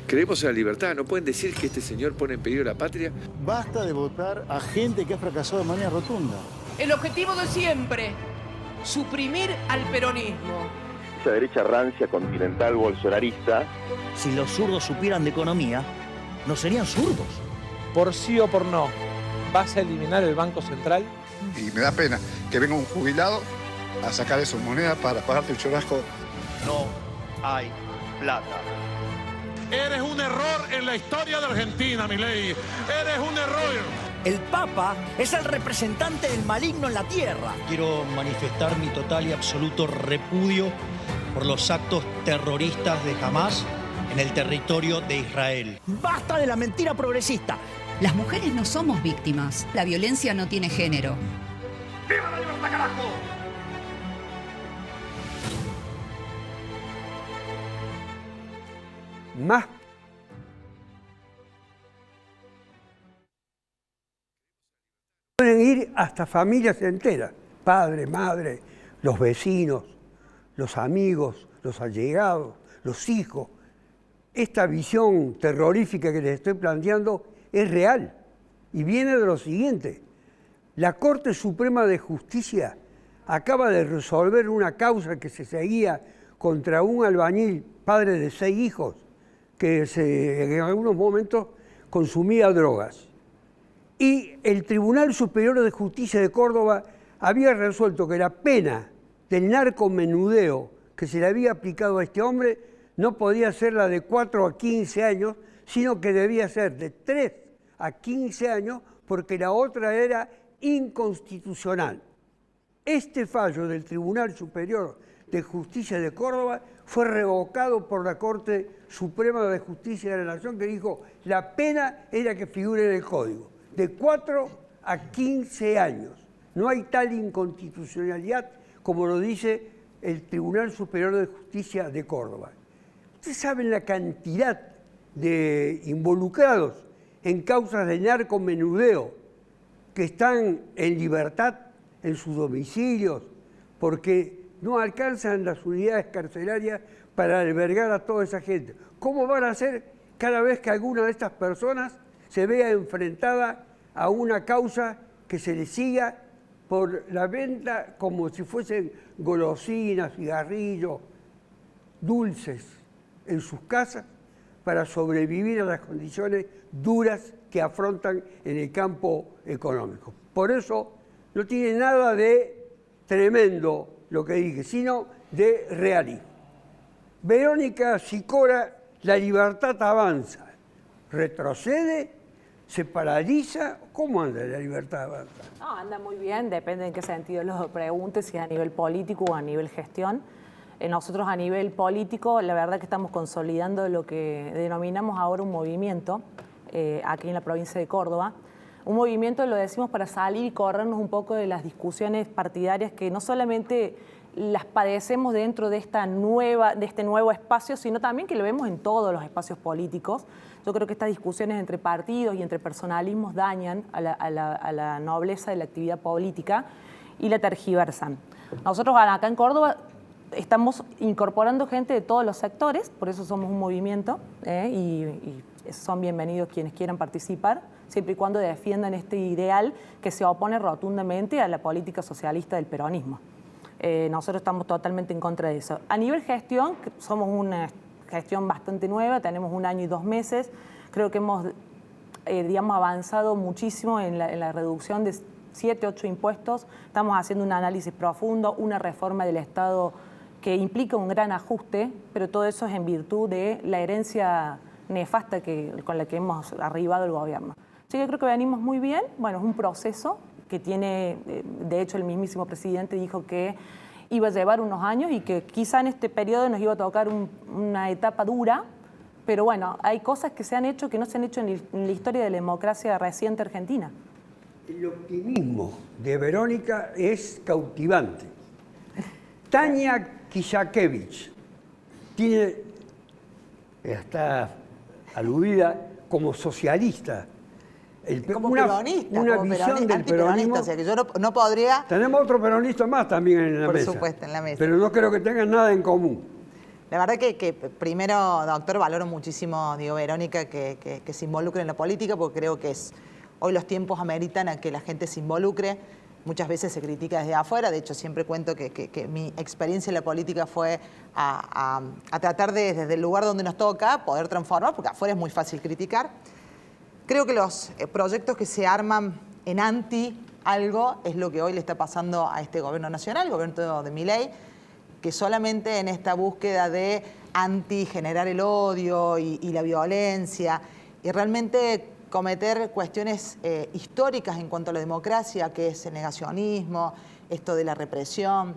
Creemos en la libertad, no pueden decir que este señor pone en peligro la patria. Basta de votar a gente que ha fracasado de manera rotunda. El objetivo de siempre, suprimir al peronismo. Esa derecha rancia, continental, bolsonarista. Si los zurdos supieran de economía, no serían zurdos. Por sí o por no, ¿vas a eliminar el Banco Central? Y me da pena que venga un jubilado a sacar esas monedas para pagarte el churrasco. No hay plata. Eres un error en la historia de Argentina, Milei. Eres un error. El Papa es el representante del maligno en la tierra. Quiero manifestar mi total y absoluto repudio por los actos terroristas de Hamás en el territorio de Israel. ¡Basta de la mentira progresista! Las mujeres no somos víctimas. La violencia no tiene género. ¡Viva la libertad, carajo! Más pueden ir hasta familias enteras, padre, madre, los vecinos, los amigos, los allegados, los hijos. Esta visión terrorífica que les estoy planteando es real y viene de lo siguiente. La Corte Suprema de Justicia acaba de resolver una causa que se seguía contra un albañil, padre de 6 hijos, que en algunos momentos consumía drogas. Y el Tribunal Superior de Justicia de Córdoba había resuelto que la pena del narcomenudeo que se le había aplicado a este hombre no podía ser la de 4 a 15 años, sino que debía ser de 3 a 15 años, porque la otra era inconstitucional. Este fallo del Tribunal Superior de Justicia de Córdoba fue revocado por la Corte Suprema de Justicia de la Nación, que dijo la pena era que figure en el Código, de 4 a 15 años. No hay tal inconstitucionalidad como lo dice el Tribunal Superior de Justicia de Córdoba. Ustedes saben la cantidad de involucrados en causas de narcomenudeo que están en libertad en sus domicilios porque no alcanzan las unidades carcelarias para albergar a toda esa gente. ¿Cómo van a hacer cada vez que alguna de estas personas se vea enfrentada a una causa que se le siga por la venta como si fuesen golosinas, cigarrillos, dulces en sus casas para sobrevivir a las condiciones duras que afrontan en el campo económico? Por eso no tiene nada de tremendo lo que dije, sino de realismo. Verónica Sicora, la libertad avanza, retrocede, se paraliza. ¿Cómo anda la libertad avanza? No, anda muy bien, depende en qué sentido lo preguntes, si es a nivel político o a nivel gestión. Nosotros a nivel político, la verdad que estamos consolidando lo que denominamos ahora un movimiento aquí en la provincia de Córdoba. Un movimiento, lo decimos, para salir y corrernos un poco de las discusiones partidarias que no solamente las padecemos dentro de este nuevo espacio, sino también que lo vemos en todos los espacios políticos. Yo creo que estas discusiones entre partidos y entre personalismos dañan a la nobleza de la actividad política y la tergiversan. Nosotros acá en Córdoba estamos incorporando gente de todos los sectores, por eso somos un movimiento y son bienvenidos quienes quieran participar, siempre y cuando defiendan este ideal que se opone rotundamente a la política socialista del peronismo. Nosotros estamos totalmente en contra de eso. A nivel gestión, somos una gestión bastante nueva, tenemos 1 año y 2 meses, creo que hemos avanzado muchísimo en la reducción de 7, 8 impuestos, estamos haciendo un análisis profundo, una reforma del Estado que implica un gran ajuste, pero todo eso es en virtud de la herencia nefasta con la que hemos arribado el gobierno. Así que creo que venimos muy bien. Bueno, es un proceso que tiene, de hecho el mismísimo presidente dijo que iba a llevar unos años y que quizá en este periodo nos iba a tocar una etapa dura, pero bueno, hay cosas que se han hecho que no se han hecho en la historia de la democracia reciente argentina. El optimismo de Verónica es cautivante. Tania Kishakevich está aludida como socialista. Como peronista, una como visión del peronismo. O sea, que yo no podría... Tenemos otro peronista más también en la mesa. Por supuesto, en la mesa. Pero no creo que tengan nada en común. La verdad que primero, doctor, valoro muchísimo, digo, Verónica, que se involucre en la política, porque creo que hoy los tiempos ameritan a que la gente se involucre. Muchas veces se critica desde afuera, de hecho siempre cuento que mi experiencia en la política fue a tratar de, desde el lugar donde nos toca, poder transformar, porque afuera es muy fácil criticar. Creo que los proyectos que se arman en anti algo es lo que hoy le está pasando a este gobierno nacional, el gobierno de Milei, que solamente en esta búsqueda de anti-generar el odio y la violencia y realmente cometer cuestiones históricas en cuanto a la democracia, que es el negacionismo, esto de la represión.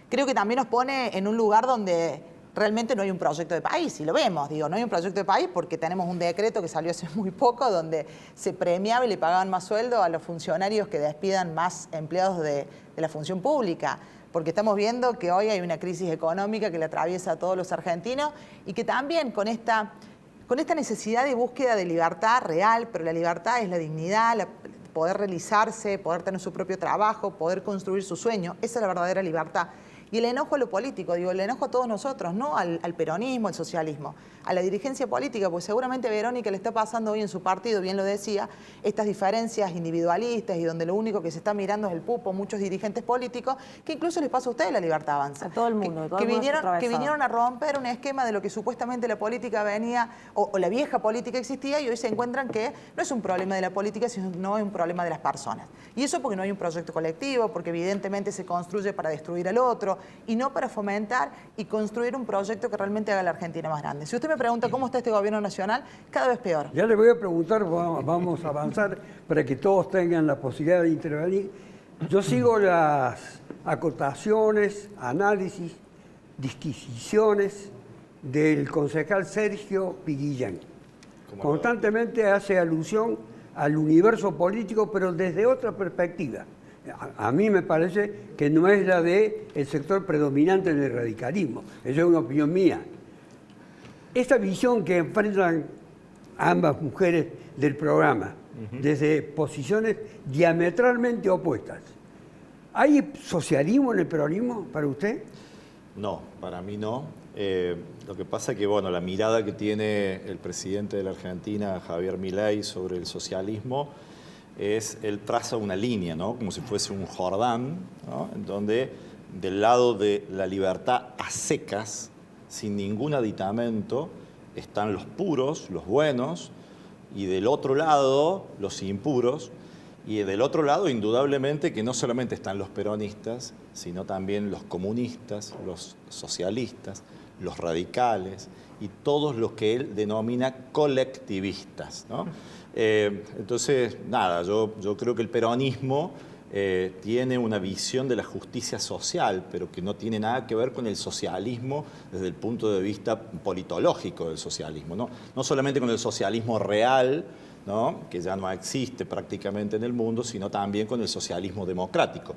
Creo que también nos pone en un lugar donde realmente no hay un proyecto de país, y lo vemos, digo, no hay un proyecto de país porque tenemos un decreto que salió hace muy poco donde se premiaba y le pagaban más sueldo a los funcionarios que despidan más empleados de la función pública, porque estamos viendo que hoy hay una crisis económica que le atraviesa a todos los argentinos y que también con esta necesidad de búsqueda de libertad real, pero la libertad es la dignidad, poder realizarse, poder tener su propio trabajo, poder construir su sueño, esa es la verdadera libertad. Y el enojo a lo político, digo, el enojo a todos nosotros, no al peronismo, al socialismo, a la dirigencia política, porque seguramente a Verónica le está pasando hoy en su partido, bien lo decía, estas diferencias individualistas y donde lo único que se está mirando es el pupo, muchos dirigentes políticos, que incluso les pasa a ustedes la Libertad Avanza. A todo el mundo, que vinieron a romper un esquema de lo que supuestamente la política venía, o la vieja política existía, y hoy se encuentran que no es un problema de la política, sino es un problema de las personas. Y eso porque no hay un proyecto colectivo, porque evidentemente se construye para destruir al otro, y no para fomentar y construir un proyecto que realmente haga la Argentina más grande. Si usted me pregunta cómo está este gobierno nacional, cada vez peor. Ya le voy a preguntar, vamos a avanzar para que todos tengan la posibilidad de intervenir. Yo sigo las acotaciones, análisis, disquisiciones del concejal Sergio Piguillán. Constantemente hace alusión al universo político, pero desde otra perspectiva. A mí me parece que no es la del sector predominante del radicalismo. Esa es una opinión mía. Esta visión que enfrentan ambas mujeres del programa, desde posiciones diametralmente opuestas, ¿hay socialismo en el peronismo para usted? No, para mí no. Lo que pasa es que, bueno, la mirada que tiene el presidente de la Argentina, Javier Milei, sobre el socialismo, él traza una línea, ¿no? Como si fuese un Jordán, ¿no? En donde del lado de la libertad a secas, sin ningún aditamento, están los puros, los buenos, y del otro lado los impuros, y del otro lado indudablemente que no solamente están los peronistas, sino también los comunistas, los socialistas, los radicales y todos los que él denomina colectivistas, ¿no? Entonces, nada, yo creo que el peronismo tiene una visión de la justicia social, pero que no tiene nada que ver con el socialismo desde el punto de vista politológico del socialismo, ¿no? No solamente con el socialismo real, ¿no? Que ya no existe prácticamente en el mundo, sino también con el socialismo democrático.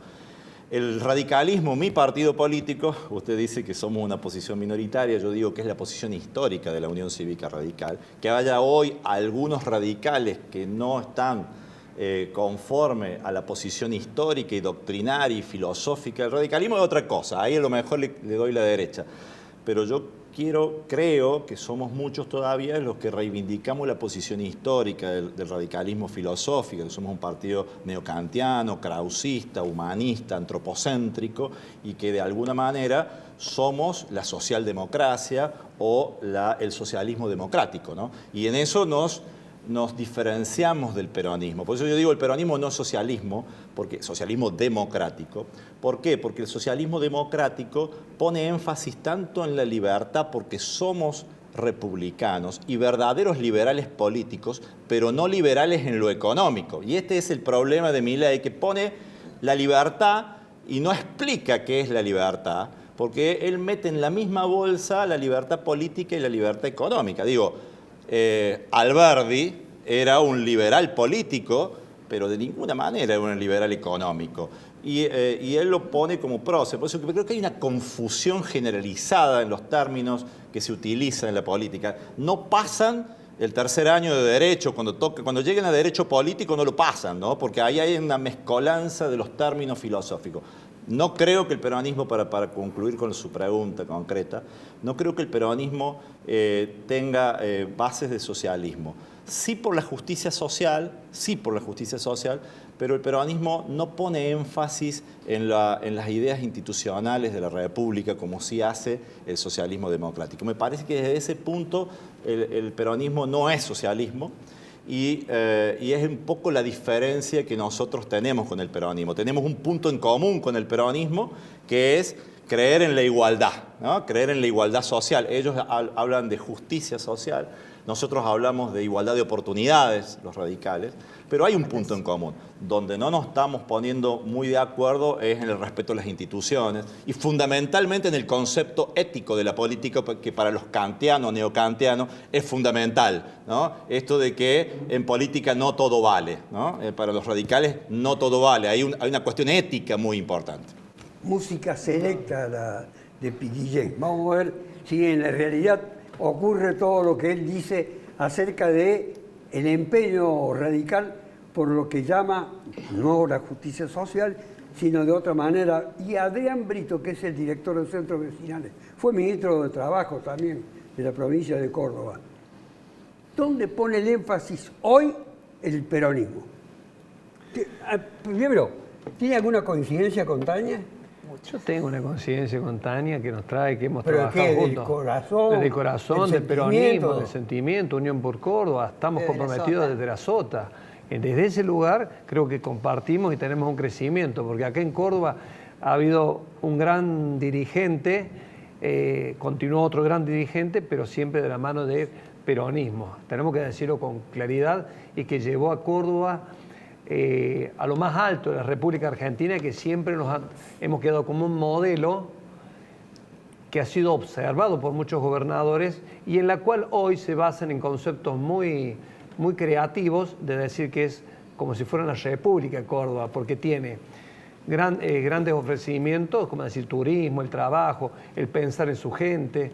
El radicalismo, mi partido político, usted dice que somos una posición minoritaria, yo digo que es la posición histórica de la Unión Cívica Radical. Que haya hoy algunos radicales que no están conforme a la posición histórica y doctrinaria y filosófica del radicalismo es otra cosa, ahí a lo mejor le doy la derecha. Pero yo creo que somos muchos todavía los que reivindicamos la posición histórica del radicalismo filosófico, que somos un partido neokantiano, krausista, humanista, antropocéntrico, y que de alguna manera somos la socialdemocracia o el socialismo democrático, ¿no? Y en eso nos diferenciamos del peronismo. Por eso yo digo el peronismo no es socialismo, porque socialismo democrático. ¿Por qué? Porque el socialismo democrático pone énfasis tanto en la libertad porque somos republicanos y verdaderos liberales políticos, pero no liberales en lo económico. Y este es el problema de Milei, que pone la libertad y no explica qué es la libertad, porque él mete en la misma bolsa la libertad política y la libertad económica. Digo, Alberdi era un liberal político, pero de ninguna manera era un liberal económico. Y él lo pone como prócer. Por eso creo que hay una confusión generalizada en los términos que se utilizan en la política. No pasan el tercer año de derecho, cuando lleguen a derecho político no lo pasan, ¿no? Porque ahí hay una mezcolanza de los términos filosóficos. No creo que el peronismo, para concluir con su pregunta concreta, no creo que el peronismo tenga bases de socialismo. Sí por la justicia social, pero el peronismo no pone énfasis en las ideas institucionales de la República como sí hace el socialismo democrático. Me parece que desde ese punto el peronismo no es socialismo y es un poco la diferencia que nosotros tenemos con el peronismo. Tenemos un punto en común con el peronismo que es creer en la igualdad, ¿no? Creer en la igualdad social. Ellos hablan de justicia social. Nosotros hablamos de igualdad de oportunidades, los radicales, pero hay un punto en común. Donde no nos estamos poniendo muy de acuerdo es en el respeto a las instituciones y fundamentalmente en el concepto ético de la política que para los kantianos, neokantianos, es fundamental, ¿no? Esto de que en política no todo vale, ¿no? Para los radicales no todo vale, hay una cuestión ética muy importante. Música selecta de Piquillén. Vamos a ver si en la realidad ocurre todo lo que él dice acerca de el empeño radical por lo que llama no la justicia social, sino de otra manera. Y Adrián Brito, que es el director de centros vecinales, fue ministro de Trabajo también de la provincia de Córdoba. ¿Dónde pone el énfasis hoy el peronismo? Primero, ¿tiene alguna coincidencia con Tania? Yo tengo una coincidencia con Tania que nos trae, que hemos ¿Pero trabajado qué, juntos. Desde el corazón, del peronismo, del sentimiento, Unión por Córdoba, estamos comprometidos desde la Sota. Desde ese lugar creo que compartimos y tenemos un crecimiento, porque acá en Córdoba ha habido un gran dirigente, continuó otro gran dirigente, pero siempre de la mano del peronismo. Tenemos que decirlo con claridad y que llevó a Córdoba a lo más alto de la República Argentina, que siempre hemos quedado como un modelo que ha sido observado por muchos gobernadores y en la cual hoy se basan en conceptos muy creativos de decir que es como si fuera una república de Córdoba, porque tiene grandes ofrecimientos, como decir turismo, el trabajo, el pensar en su gente,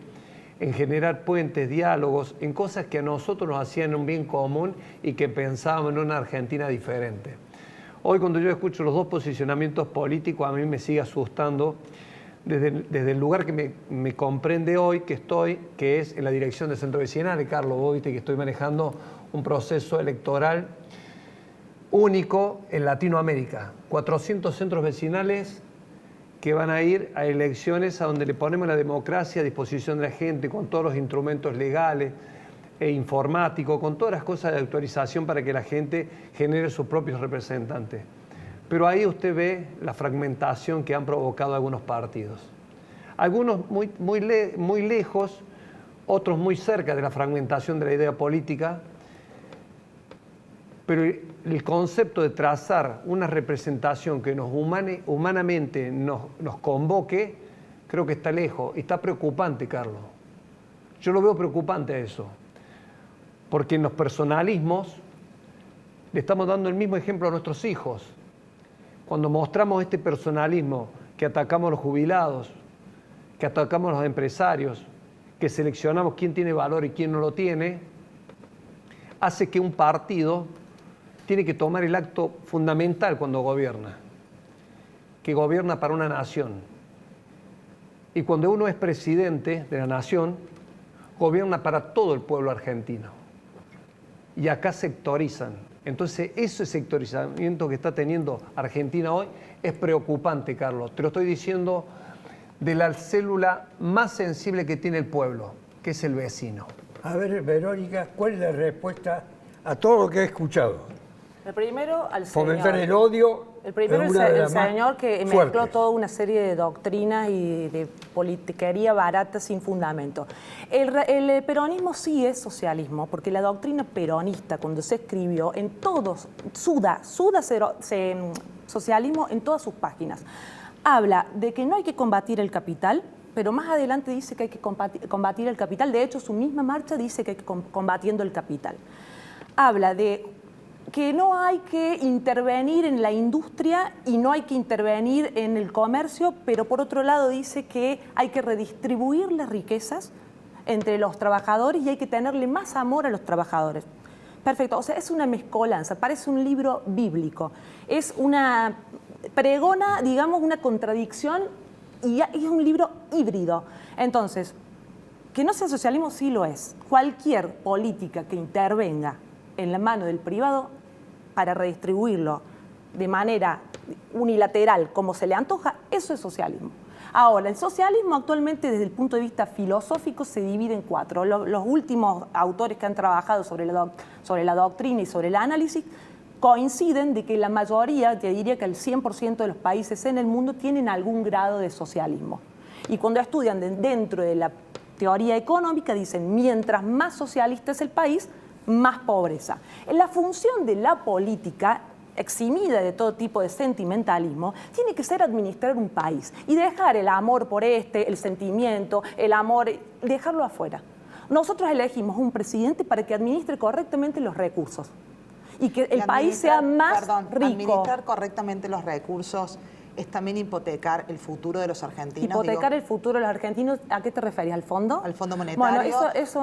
en generar puentes, diálogos, en cosas que a nosotros nos hacían un bien común y que pensábamos en una Argentina diferente. Hoy cuando yo escucho los dos posicionamientos políticos, a mí me sigue asustando desde el lugar que me comprende hoy, que es en la dirección de centro vecinal. Carlos, vos viste que estoy manejando un proceso electoral único en Latinoamérica. 400 centros vecinales que van a ir a elecciones a donde le ponemos la democracia a disposición de la gente con todos los instrumentos legales e informáticos, con todas las cosas de actualización para que la gente genere sus propios representantes. Pero ahí usted ve la fragmentación que han provocado algunos partidos. Algunos muy lejos, otros muy cerca de la fragmentación de la idea política, pero el concepto de trazar una representación que humanamente nos convoque, creo que está lejos. Y está preocupante, Carlos. Yo lo veo preocupante eso. Porque en los personalismos le estamos dando el mismo ejemplo a nuestros hijos. Cuando mostramos este personalismo, que atacamos a los jubilados, que atacamos a los empresarios, que seleccionamos quién tiene valor y quién no lo tiene, hace que un partido tiene que tomar el acto fundamental cuando gobierna, que gobierna para una nación. Y cuando uno es presidente de la nación, gobierna para todo el pueblo argentino. Y acá sectorizan. Entonces, ese sectorizamiento que está teniendo Argentina hoy es preocupante, Carlos. Te lo estoy diciendo de la célula más sensible que tiene el pueblo, que es el vecino. A ver, Verónica, ¿cuál es la respuesta a todo lo que he escuchado? El primero, al señor. Fomentar el odio. El primero, el señor que mezcló toda una serie de doctrinas y de politiquería barata sin fundamento. El peronismo sí es socialismo, porque la doctrina peronista, cuando se escribió, en todos, socialismo en todas sus páginas. Habla de que no hay que combatir el capital, pero más adelante dice que hay que combatir el capital. De hecho, su misma marcha dice que hay que combatiendo el capital. Habla de que no hay que intervenir en la industria y no hay que intervenir en el comercio, pero por otro lado dice que hay que redistribuir las riquezas entre los trabajadores y hay que tenerle más amor a los trabajadores. Perfecto, o sea, es una mezcolanza, parece un libro bíblico, es una pregona, digamos, una contradicción y es un libro híbrido. Entonces, que no sea socialismo sí lo es. Cualquier política que intervenga en la mano del privado para redistribuirlo de manera unilateral, como se le antoja, eso es socialismo. Ahora, el socialismo actualmente desde el punto de vista filosófico se divide en 4. Los últimos autores que han trabajado sobre la doctrina y sobre el análisis coinciden de que la mayoría, te diría que el 100% de los países en el mundo tienen algún grado de socialismo. Y cuando estudian dentro de la teoría económica dicen, mientras más socialista es el país, más pobreza. La función de la política, eximida de todo tipo de sentimentalismo, tiene que ser administrar un país y dejar el amor por el sentimiento, el amor, dejarlo afuera. Nosotros elegimos un presidente para que administre correctamente los recursos y que el país sea más rico. Administrar correctamente los recursos es también hipotecar el futuro de los argentinos. Hipotecar el futuro de los argentinos, ¿a qué te referías? ¿Al fondo? Al Fondo Monetario.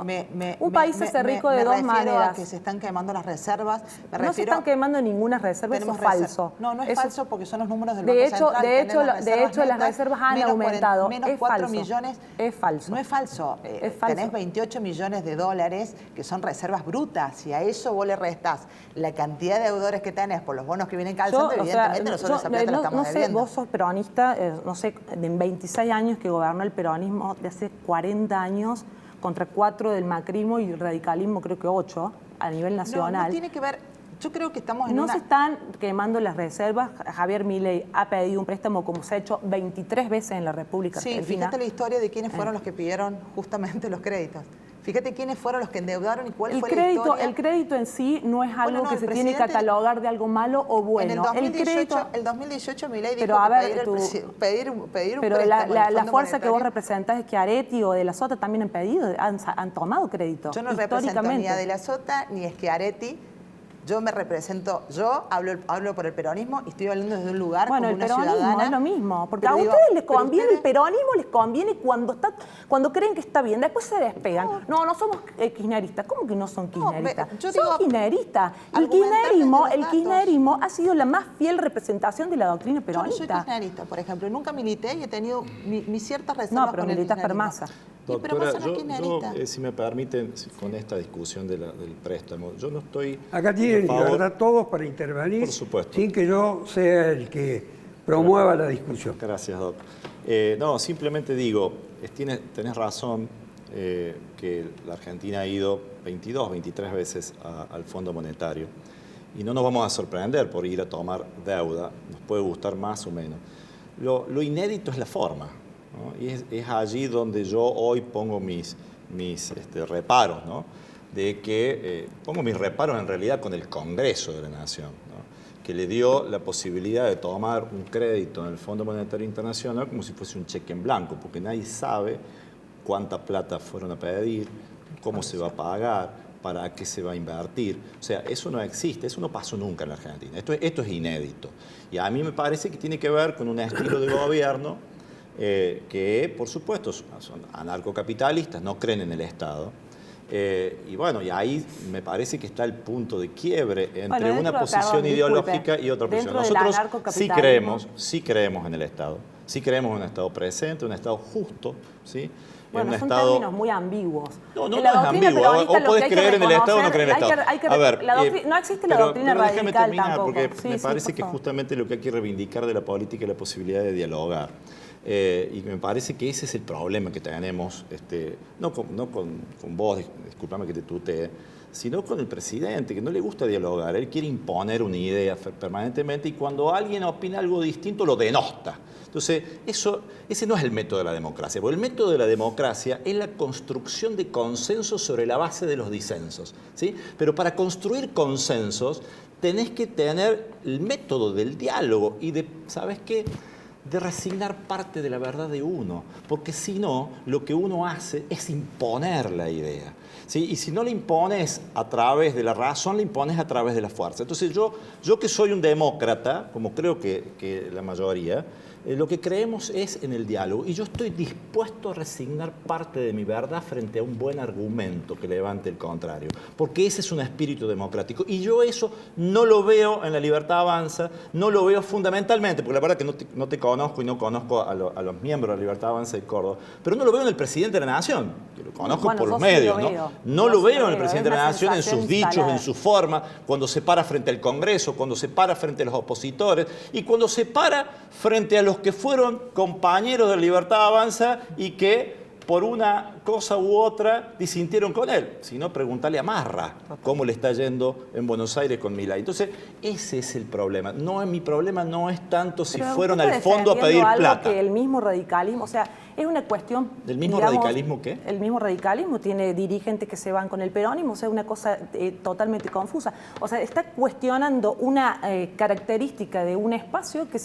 Bueno, un país se hace rico de dos maneras. Me refiero a que se están quemando las reservas. No se están quemando ninguna reserva, eso es falso. No, no es falso porque son los números del Banco Central. De hecho, las reservas han aumentado. Menos es 4 falso. millones. Es falso. No es falso. Es falso. Tenés 28 millones de dólares que son reservas brutas. Si a eso vos le restás la cantidad de deudores que tenés por los bonos que vienen calzando, evidentemente nosotros esa plata la estamos debiendo. Vos sos peronista, no sé, en 26 años que gobernó el peronismo, de hace 40 años, contra 4 del macrismo y radicalismo, creo que 8, a nivel nacional. No tiene que ver, yo creo que estamos en No se están quemando las reservas. Javier Milei ha pedido un préstamo como se ha hecho 23 veces en la República Argentina. Sí, fíjate la historia de quiénes fueron los que pidieron justamente los créditos. Fíjate quiénes fueron los que endeudaron y cuál fue la historia. El crédito en sí no es algo que se tiene que catalogar de algo malo o bueno. En el 2018 Milei dijo que pedir un préstamo. La fuerza que vos representás es que Schiaretti o de la Sota también han pedido, han tomado crédito. Yo no represento ni a de la Sota ni a Schiaretti. Yo me represento, yo hablo por el peronismo y estoy hablando desde un lugar como una ciudadana. El peronismo es lo mismo, porque a ustedes les conviene, el peronismo les conviene cuando creen que está bien, después se despegan. No somos kirchneristas. ¿Cómo que no son kirchneristas? Son kirchneristas. El kirchnerismo ha sido la más fiel representación de la doctrina peronista. Yo no soy kirchnerista, por ejemplo, nunca milité y he tenido mis ciertas reservas con el kirchnerismo. Per masa. Doctora, yo, si me permiten, con esta discusión del préstamo, yo no estoy... Acá tienen libertad todos para intervenir, por supuesto, sin que yo sea el que promueva la discusión. Gracias, Doc. No, simplemente digo, tenés razón que la Argentina ha ido 22, 23 veces al Fondo Monetario. Y no nos vamos a sorprender por ir a tomar deuda, nos puede gustar más o menos. Lo inédito es la forma, ¿no? Y es allí donde yo hoy pongo mis reparos, ¿no? De que pongo mis reparos en realidad con el Congreso de la Nación, ¿no? Que le dio la posibilidad de tomar un crédito en el Fondo Monetario Internacional como si fuese un cheque en blanco, porque nadie sabe cuánta plata fueron a pedir, cómo se va a pagar, para qué se va a invertir. O sea, eso no existe, eso no pasó nunca en la Argentina. Esto es inédito. Y a mí me parece que tiene que ver con un estilo de gobierno que, por supuesto, son anarcocapitalistas, no creen en el Estado. Y bueno, y ahí me parece que está el punto de quiebre entre una posición ideológica y otra posición. Nosotros sí creemos en el Estado, sí creemos en un Estado presente, un Estado justo, ¿sí? Bueno, son términos muy ambiguos. No es ambiguo. O podés creer en el Estado o no creer en el Estado. A ver, no existe la doctrina radical déjame terminar, tampoco. Porque me parece que justamente lo que hay que reivindicar de la política es la posibilidad de dialogar. Y me parece que ese es el problema que tenemos, no con vos, discúlpame que te tutee, sino con el presidente, que no le gusta dialogar. Él quiere imponer una idea permanentemente y cuando alguien opina algo distinto lo denosta. Entonces, ese no es el método de la democracia, porque el método de la democracia es la construcción de consensos sobre la base de los disensos, ¿sí? Pero para construir consensos tenés que tener el método del diálogo y de, ¿sabes qué? de resignar parte de la verdad de uno, porque si no, lo que uno hace es imponer la idea. ¿Sí? Y si no la impones a través de la razón, la impones a través de la fuerza. Entonces yo que soy un demócrata, como creo que la mayoría, lo que creemos es en el diálogo, y yo estoy dispuesto a resignar parte de mi verdad frente a un buen argumento que levante el contrario, porque ese es un espíritu democrático, y yo eso no lo veo en La Libertad Avanza, no lo veo fundamentalmente, porque la verdad que no te conozco y no conozco a los miembros de La Libertad Avanza de Córdoba, pero no lo veo en el presidente de la Nación, que lo conozco por los medios, ¿no? No lo veo en el presidente de la Nación, en sus dichos, en su forma, cuando se para frente al Congreso, cuando se para frente a los opositores, y cuando se para frente a los que fueron compañeros de Libertad Avanza y que por una cosa u otra disintieron con él. Si no, preguntarle a Marra cómo le está yendo en Buenos Aires con Milei. Entonces, ese es el problema. Mi problema no es tanto si fueron al fondo a pedir plata. Que el mismo radicalismo, o sea, es una cuestión... ¿Del mismo radicalismo qué? El mismo radicalismo tiene dirigentes que se van con el peronismo, o sea, una cosa totalmente confusa. O sea, está cuestionando una característica de un espacio que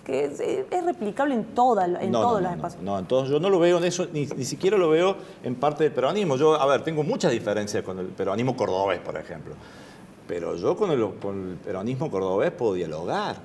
es replicable en todos los espacios. No, entonces yo no lo veo en eso, ni siquiera lo veo en parte del peronismo. Yo, tengo muchas diferencias con el peronismo cordobés, por ejemplo. Pero yo con el peronismo cordobés puedo dialogar.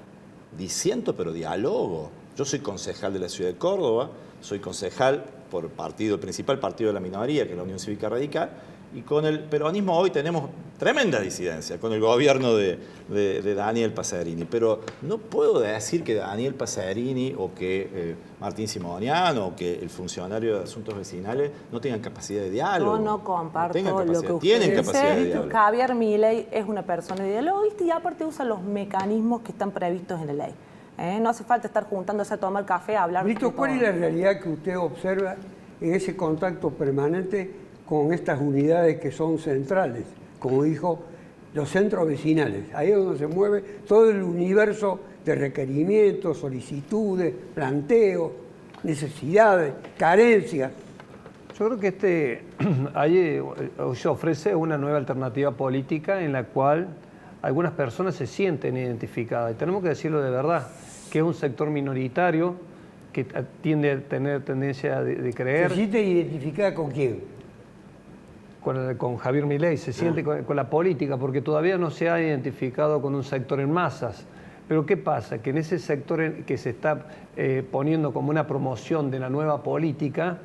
Disiento, pero dialogo. Yo soy concejal de la ciudad de Córdoba, soy concejal por el principal partido de la minoría, que es la Unión Cívica Radical, y con el peronismo hoy tenemos tremenda disidencia con el gobierno de Daniel Pacerini. Pero no puedo decir que Daniel Pacerini o que Martín Simoniano o que el funcionario de Asuntos Vecinales no tengan capacidad de diálogo. Yo no comparto lo que usted tienen capacidad de diálogo. Javier Milei es una persona dialoguista y aparte usa los mecanismos que están previstos en la ley. No hace falta estar juntándose a tomar café, a hablar... Brito, ¿cuál es la realidad que usted observa en ese contacto permanente con estas unidades que son centrales, como dijo, los centros vecinales? Ahí es donde se mueve todo el universo de requerimientos, solicitudes, planteos, necesidades, carencias. Yo creo que ahí se ofrece una nueva alternativa política en la cual algunas personas se sienten identificadas. Y tenemos que decirlo de verdad, que es un sector minoritario que tiende a tener tendencia de creer... ¿Se siente identificada con quién? Con Javier Milei, se siente con la política, porque todavía no se ha identificado con un sector en masas. Pero ¿qué pasa? Que en ese sector que se está poniendo como una promoción de la nueva política,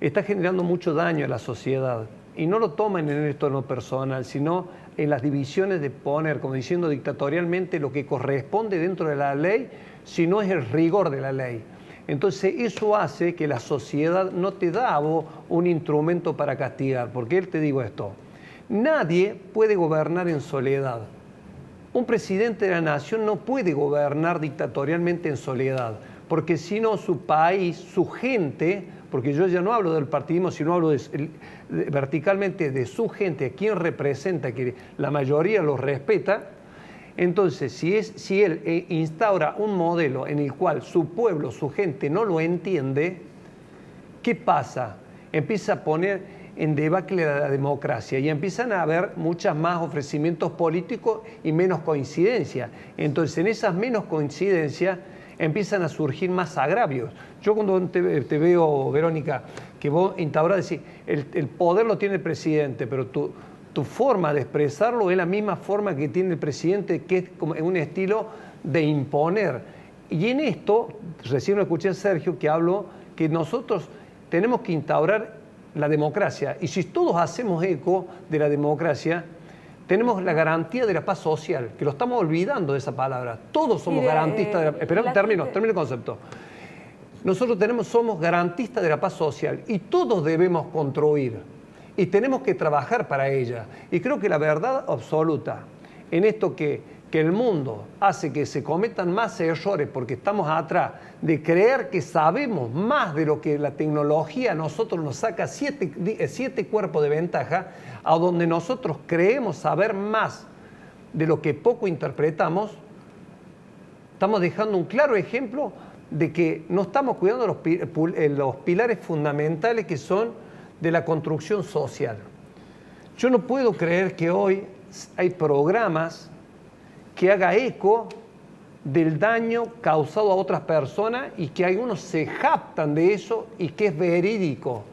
está generando mucho daño a la sociedad. Y no lo toman en esto no personal, sino en las divisiones de poner, como diciendo dictatorialmente, lo que corresponde dentro de la ley, si no es el rigor de la ley. Entonces eso hace que la sociedad no te da a vos un instrumento para castigar. Porque te digo esto, nadie puede gobernar en soledad. Un presidente de la nación no puede gobernar dictatorialmente en soledad, porque si no su país, su gente, porque yo ya no hablo del partidismo, sino hablo verticalmente de su gente, a quien representa, que la mayoría los respeta. Entonces, si él instaura un modelo en el cual su pueblo, su gente no lo entiende, ¿qué pasa? Empieza a poner en debacle la democracia y empiezan a haber muchos más ofrecimientos políticos y menos coincidencias. Entonces, en esas menos coincidencias empiezan a surgir más agravios. Yo cuando te veo, Verónica, que vos instaurás, decís, el poder lo tiene el presidente, pero tu forma de expresarlo es la misma forma que tiene el presidente, que es como un estilo de imponer. Y en esto, recién lo escuché a Sergio, que habló que nosotros tenemos que instaurar la democracia. Y si todos hacemos eco de la democracia, tenemos la garantía de la paz social, que lo estamos olvidando de esa palabra. Todos somos garantistas de la... Espera, termino el concepto. Nosotros somos garantistas de la paz social y todos debemos construir. Y tenemos que trabajar para ella. Y creo que la verdad absoluta en esto que el mundo hace que se cometan más errores porque estamos atrás de creer que sabemos más de lo que la tecnología a nosotros nos saca 7 cuerpos de ventaja, a donde nosotros creemos saber más de lo que poco interpretamos, estamos dejando un claro ejemplo de que no estamos cuidando los pilares fundamentales que son de la construcción social. Yo no puedo creer que hoy hay programas que haga eco del daño causado a otras personas y que algunos se jactan de eso y que es verídico,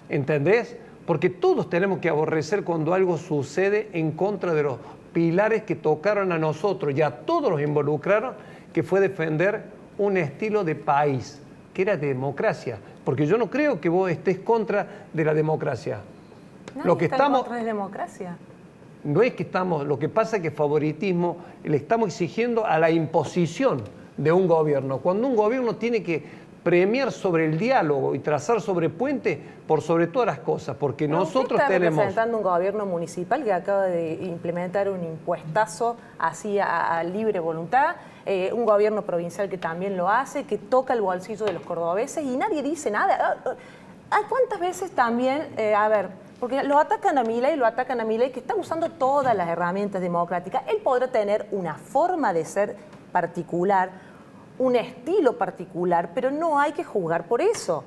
¿entendés? Porque todos tenemos que aborrecer cuando algo sucede en contra de los pilares que tocaron a nosotros y a todos los involucraron, que fue defender un estilo de país, que era democracia. Porque yo no creo que vos estés contra de la democracia. Lo que estamos contra es democracia. No es que estamos, lo que pasa es que favoritismo le estamos exigiendo a la imposición de un gobierno. Cuando un gobierno tiene que premiar sobre el diálogo y trazar sobre puentes por sobre todas las cosas, porque nosotros usted está tenemos... representando un gobierno municipal que acaba de implementar un impuestazo así a libre voluntad, un gobierno provincial que también lo hace, que toca el bolsillo de los cordobeses y nadie dice nada. ¿Cuántas veces también, porque lo atacan a Milei, que está usando todas las herramientas democráticas? Él podrá tener una forma de ser particular, un estilo particular, pero no hay que juzgar por eso.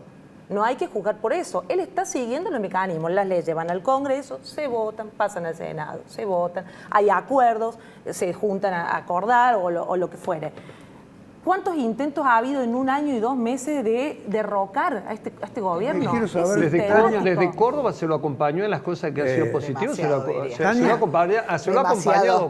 No hay que juzgar por eso. Él está siguiendo los mecanismos. Las leyes van al Congreso, se votan, pasan al Senado, se votan, hay acuerdos, se juntan a acordar o lo que fuere. ¿Cuántos intentos ha habido en 1 año y 2 meses de derrocar a este gobierno? Desde Córdoba se lo acompañó en las cosas que ha sido positivo. Se lo ha acompañado,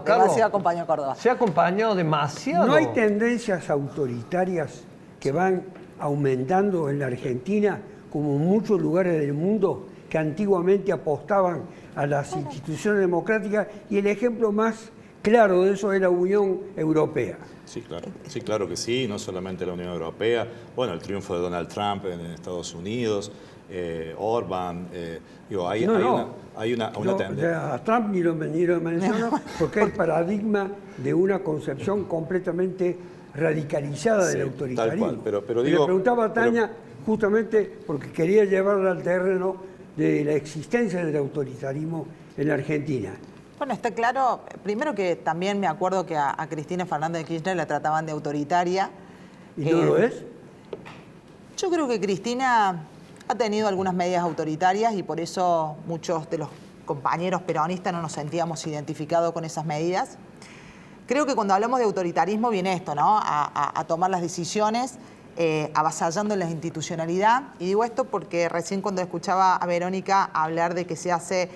Carlos. Demasiado acompañó Córdoba. Se ha acompañado demasiado. ¿No hay tendencias autoritarias que van aumentando en la Argentina, como en muchos lugares del mundo, que antiguamente apostaban a las instituciones democráticas? Y el ejemplo más claro de eso es la Unión Europea. Sí, claro que sí, no solamente la Unión Europea, bueno, el triunfo de Donald Trump en Estados Unidos, Orbán, hay una tendencia. A Trump ni lo menciono porque es el paradigma de una concepción completamente radicalizada del autoritarismo. Tal cual, pero le preguntaba a Tania justamente porque quería llevarla al terreno de la existencia del autoritarismo en la Argentina. Bueno, está claro, primero que también me acuerdo que a Cristina Fernández de Kirchner la trataban de autoritaria. ¿Y no lo es? Yo creo que Cristina ha tenido algunas medidas autoritarias y por eso muchos de los compañeros peronistas no nos sentíamos identificados con esas medidas. Creo que cuando hablamos de autoritarismo viene esto, ¿no? A tomar las decisiones avasallando la institucionalidad. Y digo esto porque recién cuando escuchaba a Verónica hablar de que se hace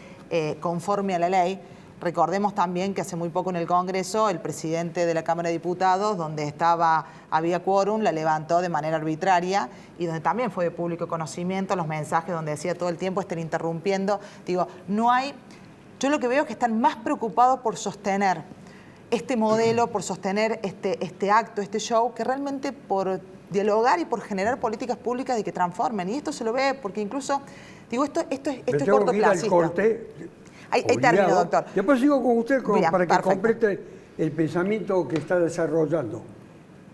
conforme a la ley, recordemos también que hace muy poco en el Congreso el presidente de la Cámara de Diputados, donde había quórum, la levantó de manera arbitraria y donde también fue de público conocimiento los mensajes donde decía todo el tiempo estén interrumpiendo. Digo, yo lo que veo es que están más preocupados por sostener este modelo, por sostener este acto, este show, que realmente por dialogar y por generar políticas públicas de que transformen. Y esto se lo ve porque incluso, digo, esto es cortoplacista. Ahí termino, doctor. Después sigo con usted para que complete el pensamiento que está desarrollando.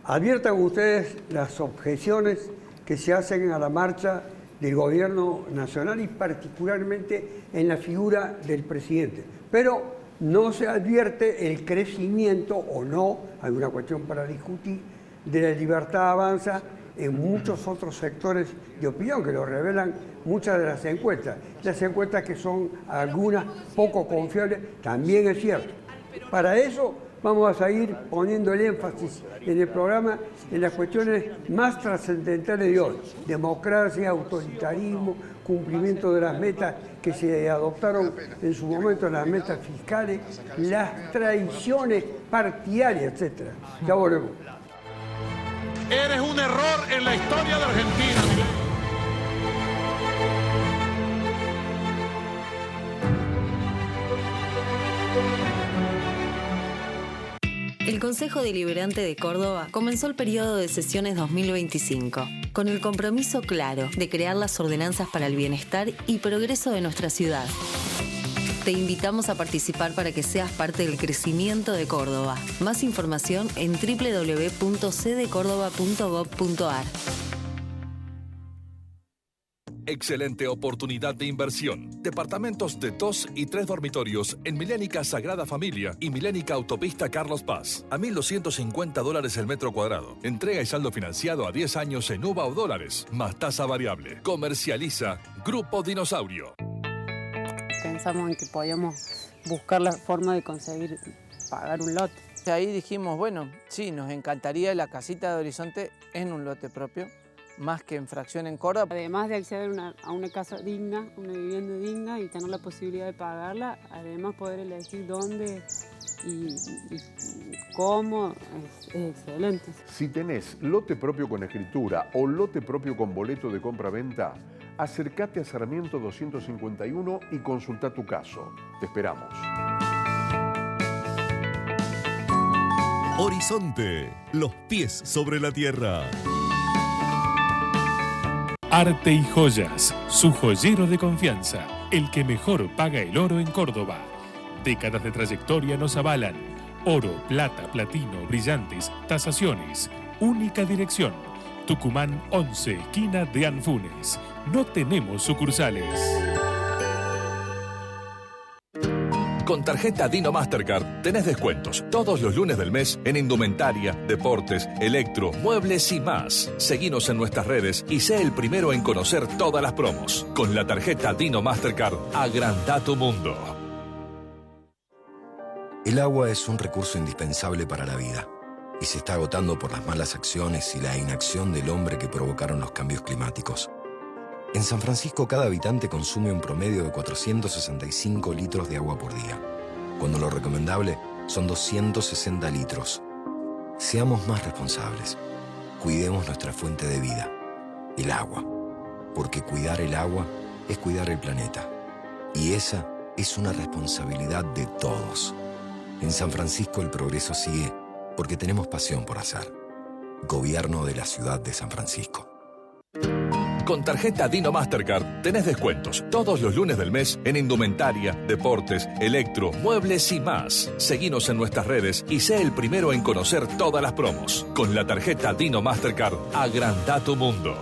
Adviertan ustedes las objeciones que se hacen a la marcha del gobierno nacional y particularmente en la figura del presidente. Pero no se advierte el crecimiento o no, hay una cuestión para discutir, de la libertad avanza en muchos otros sectores de opinión que lo revelan muchas de las encuestas. Las encuestas que son algunas poco confiables, también es cierto. Para eso vamos a seguir poniendo el énfasis en el programa en las cuestiones más trascendentales de hoy. Democracia, autoritarismo, cumplimiento de las metas que se adoptaron en su momento, las metas fiscales, las traiciones partidarias, etc. Ya volvemos. Eres un error en la historia de Argentina, Milei. El Consejo Deliberante de Córdoba comenzó el periodo de sesiones 2025, con el compromiso claro de crear las ordenanzas para el bienestar y progreso de nuestra ciudad. Te invitamos a participar para que seas parte del crecimiento de Córdoba. Más información en www.cdcordoba.gov.ar. Excelente oportunidad de inversión. Departamentos de 2 y 3 dormitorios en Milénica Sagrada Familia y Milénica Autopista Carlos Paz. A $1.250 el metro cuadrado. Entrega y saldo financiado a 10 años en UVA o dólares, más tasa variable. Comercializa Grupo Dinosaurio. Pensamos en que podíamos buscar la forma de conseguir pagar un lote. Ahí dijimos, bueno, sí, nos encantaría la casita de Horizonte en un lote propio, más que en fracción en Córdoba. Además de acceder a una casa digna, una vivienda digna y tener la posibilidad de pagarla, además poder elegir dónde y cómo es excelente. Si tenés lote propio con escritura o lote propio con boleto de compra-venta, acércate a Sarmiento 251 y consulta tu caso. Te esperamos. Horizonte, los pies sobre la tierra. Arte y Joyas, su joyero de confianza, el que mejor paga el oro en Córdoba. Décadas de trayectoria nos avalan. Oro, plata, platino, brillantes, tasaciones. Única dirección. Tucumán 11, esquina de Anfunes. No tenemos sucursales. Con tarjeta Dino Mastercard tenés descuentos todos los lunes del mes en indumentaria, deportes, electro, muebles y más. Seguinos en nuestras redes y sé el primero en conocer todas las promos. Con la tarjeta Dino Mastercard, agranda tu mundo. El agua es un recurso indispensable para la vida y se está agotando por las malas acciones y la inacción del hombre que provocaron los cambios climáticos. En San Francisco, cada habitante consume un promedio de 465 litros de agua por día, cuando lo recomendable son 260 litros. Seamos más responsables. Cuidemos nuestra fuente de vida, el agua, porque cuidar el agua es cuidar el planeta. Y esa es una responsabilidad de todos. En San Francisco el progreso sigue porque tenemos pasión por hacer. Gobierno de la Ciudad de San Francisco. Con tarjeta Dino Mastercard tenés descuentos todos los lunes del mes en indumentaria, deportes, electro, muebles y más. Seguinos en nuestras redes y sé el primero en conocer todas las promos. Con la tarjeta Dino Mastercard, agranda tu mundo.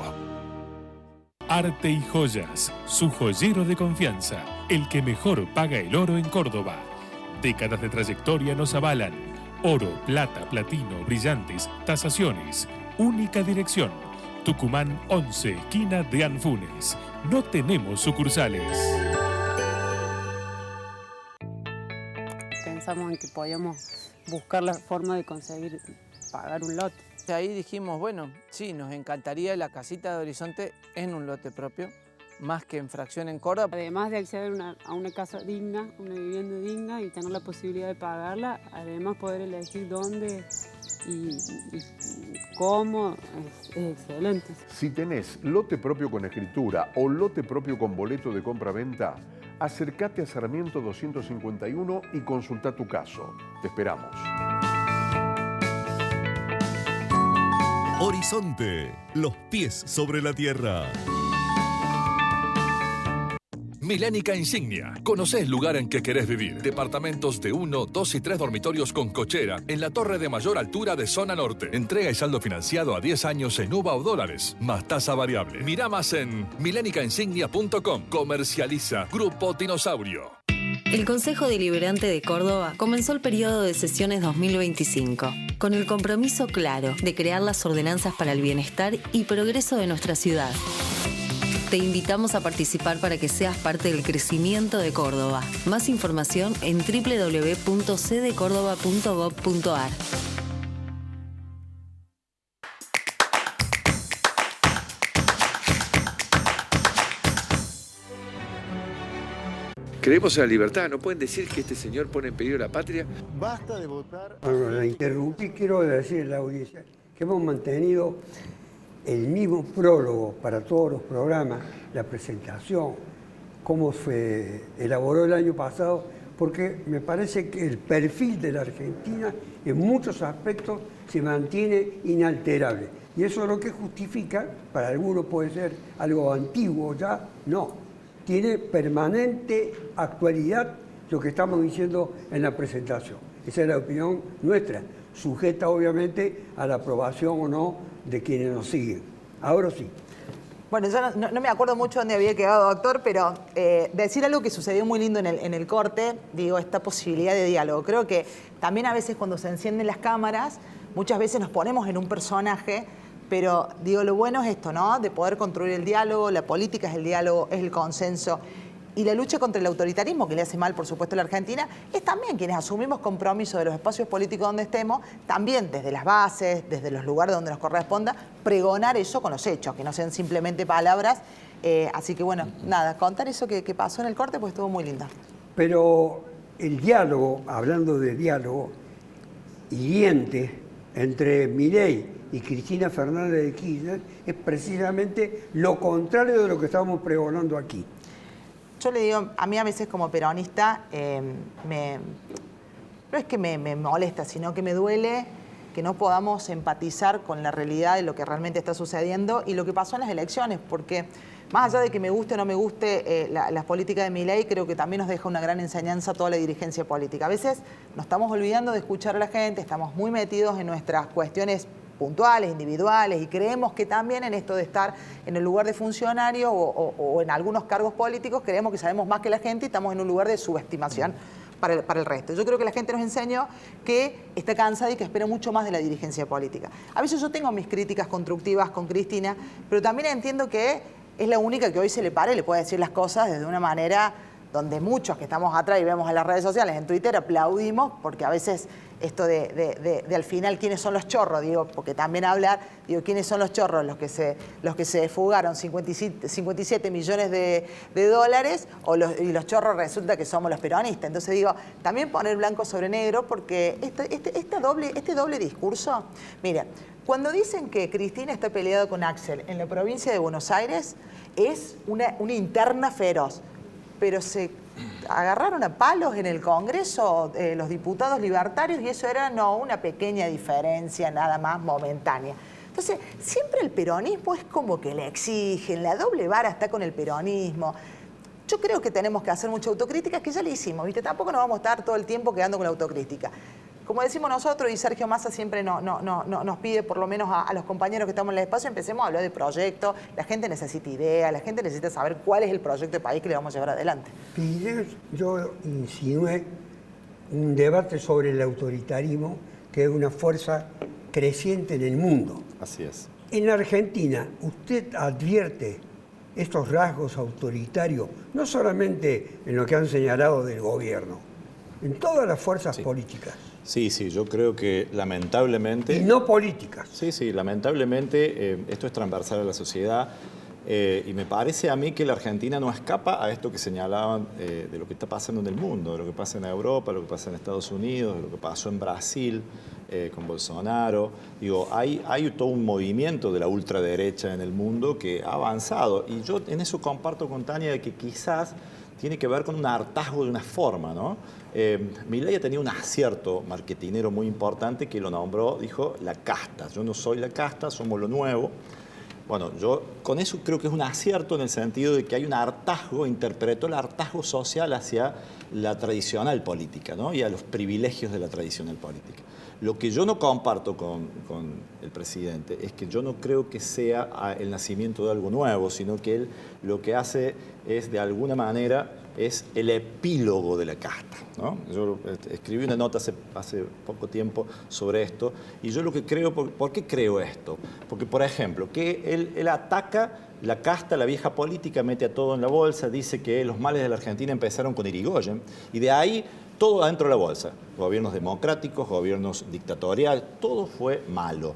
Arte y Joyas, su joyero de confianza, el que mejor paga el oro en Córdoba. Décadas de trayectoria nos avalan. Oro, plata, platino, brillantes, tasaciones. Única dirección. Tucumán 11, esquina de Anfunes. No tenemos sucursales. Pensamos en que podíamos buscar la forma de conseguir pagar un lote. Ahí dijimos, bueno, sí, nos encantaría la casita de Horizonte en un lote propio, más que en fracción en Córdoba. Además de acceder a una casa digna, una vivienda digna y tener la posibilidad de pagarla, además poder elegir dónde y cómo es excelente. Si tenés lote propio con escritura o lote propio con boleto de compra-venta, acércate a Sarmiento 251 y consulta tu caso. Te esperamos. Horizonte, los pies sobre la tierra. Milénica Insignia. Conocés el lugar en que querés vivir. Departamentos de 1, 2 y 3 dormitorios con cochera en la torre de mayor altura de zona norte. Entrega y saldo financiado a 10 años en UVA o dólares, más tasa variable. Mirá más en milenicainsignia.com. Comercializa Grupo Dinosaurio. El Consejo Deliberante de Córdoba comenzó el periodo de sesiones 2025, con el compromiso claro de crear las ordenanzas para el bienestar y progreso de nuestra ciudad. Te invitamos a participar para que seas parte del crecimiento de Córdoba. Más información en www.cdecórdoba.gov.ar. Creemos en la libertad, ¿no pueden decir que este señor pone en peligro la patria? Basta de votar. Bueno, la interrumpí, quiero decir a la audiencia que hemos mantenido el mismo prólogo para todos los programas, la presentación, cómo se elaboró el año pasado, porque me parece que el perfil de la Argentina en muchos aspectos se mantiene inalterable. Y eso es lo que justifica, para algunos puede ser algo antiguo ya, no. Tiene permanente actualidad lo que estamos diciendo en la presentación. Esa es la opinión nuestra, sujeta obviamente a la aprobación o no de quienes nos siguen. Ahora sí. Bueno, yo no me acuerdo mucho dónde había quedado, doctor, pero decir algo que sucedió muy lindo en el corte, digo, esta posibilidad de diálogo. Creo que también a veces cuando se encienden las cámaras, muchas veces nos ponemos en un personaje, pero digo, lo bueno es esto, ¿no? De poder construir el diálogo, la política es el diálogo, es el consenso. Y la lucha contra el autoritarismo, que le hace mal, por supuesto, a la Argentina, es también quienes asumimos compromiso de los espacios políticos donde estemos, también desde las bases, desde los lugares donde nos corresponda, pregonar eso con los hechos, que no sean simplemente palabras. Así que, bueno, nada, contar eso que pasó en el corte, pues estuvo muy linda. Pero el diálogo, hablando de diálogo, hiriente entre Milei y Cristina Fernández de Kirchner, es precisamente lo contrario de lo que estamos pregonando aquí. Yo le digo, a mí a veces como peronista, no es que me molesta, sino que me duele que no podamos empatizar con la realidad de lo que realmente está sucediendo y lo que pasó en las elecciones, porque más allá de que me guste o no me guste las políticas de Milei, creo que también nos deja una gran enseñanza a toda la dirigencia política. A veces nos estamos olvidando de escuchar a la gente, estamos muy metidos en nuestras cuestiones puntuales, individuales, y creemos que también en esto de estar en el lugar de funcionario o en algunos cargos políticos, creemos que sabemos más que la gente y estamos en un lugar de subestimación para el resto. Yo creo que la gente nos enseñó que está cansada y que espera mucho más de la dirigencia política. A veces yo tengo mis críticas constructivas con Cristina, pero también entiendo que es la única que hoy se le para y le puede decir las cosas desde una manera donde muchos que estamos atrás y vemos en las redes sociales, en Twitter, aplaudimos, porque a veces esto de al final quiénes son los chorros, digo, porque también hablar, digo, quiénes son los chorros, los que se fugaron 57 millones de dólares, y los chorros resulta que somos los peronistas. Entonces digo, también poner blanco sobre negro, porque este doble discurso, mira, cuando dicen que Cristina está peleada con Axel en la provincia de Buenos Aires, es una interna feroz. Pero se agarraron a palos en el Congreso los diputados libertarios y eso era una pequeña diferencia nada más momentánea. Entonces, siempre el peronismo es como que le exigen, la doble vara está con el peronismo. Yo creo que tenemos que hacer mucha autocrítica, que ya le hicimos, ¿viste? Tampoco nos vamos a estar todo el tiempo quedando con la autocrítica. Como decimos nosotros, y Sergio Massa siempre nos pide, por lo menos a los compañeros que estamos en el espacio, empecemos a hablar de proyectos. La gente necesita ideas, la gente necesita saber cuál es el proyecto de país que le vamos a llevar adelante. Yo insinué un debate sobre el autoritarismo, que es una fuerza creciente en el mundo. Así es. En Argentina, ¿usted advierte estos rasgos autoritarios, no solamente en lo que han señalado del gobierno, en todas las fuerzas políticas? Sí, yo creo que lamentablemente... Y no políticas. Sí, lamentablemente esto es transversal a la sociedad y me parece a mí que la Argentina no escapa a esto que señalaban de lo que está pasando en el mundo, de lo que pasa en Europa, lo que pasa en Estados Unidos, de lo que pasó en Brasil con Bolsonaro. Digo, hay todo un movimiento de la ultraderecha en el mundo que ha avanzado y yo en eso comparto con Tania de que quizás tiene que ver con un hartazgo de una forma, ¿no? Milei tenía un acierto marketinero muy importante que lo nombró, dijo, la casta. Yo no soy la casta, somos lo nuevo. Bueno, yo con eso creo que es un acierto en el sentido de que hay un hartazgo, interpretó el hartazgo social hacia la tradicional política, ¿no? Y a los privilegios de la tradicional política. Lo que yo no comparto con el presidente es que yo no creo que sea el nacimiento de algo nuevo, sino que él lo que hace es, de alguna manera, es el epílogo de la casta, ¿no? Yo escribí una nota hace poco tiempo sobre esto y yo lo que creo, ¿por qué creo esto? Porque, por ejemplo, que él ataca la casta, la vieja política, mete a todo en la bolsa, dice que los males de la Argentina empezaron con Irigoyen y de ahí todo adentro de la bolsa. Gobiernos democráticos, gobiernos dictatoriales, todo fue malo.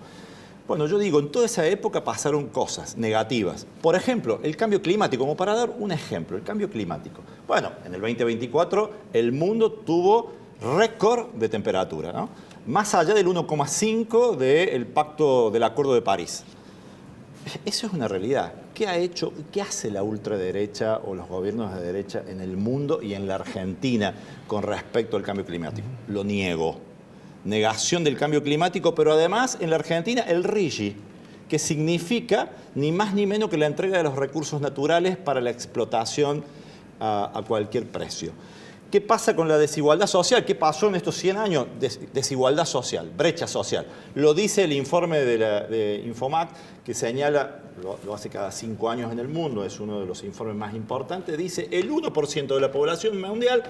Bueno, yo digo, en toda esa época pasaron cosas negativas. Por ejemplo, el cambio climático, como para dar un ejemplo, el cambio climático. Bueno, en el 2024 el mundo tuvo récord de temperatura, ¿no? Más allá del 1,5 del pacto del Acuerdo de París. Eso es una realidad. ¿Qué ha hecho, qué hace la ultraderecha o los gobiernos de derecha en el mundo y en la Argentina con respecto al cambio climático? Lo niego. Negación del cambio climático, pero además en la Argentina el RIGI, que significa ni más ni menos que la entrega de los recursos naturales para la explotación a cualquier precio. ¿Qué pasa con la desigualdad social? ¿Qué pasó en estos 100 años? Desigualdad social, brecha social. Lo dice el informe de Infomat, que señala, lo hace cada 5 años en el mundo, es uno de los informes más importantes, dice el 1% de la población mundial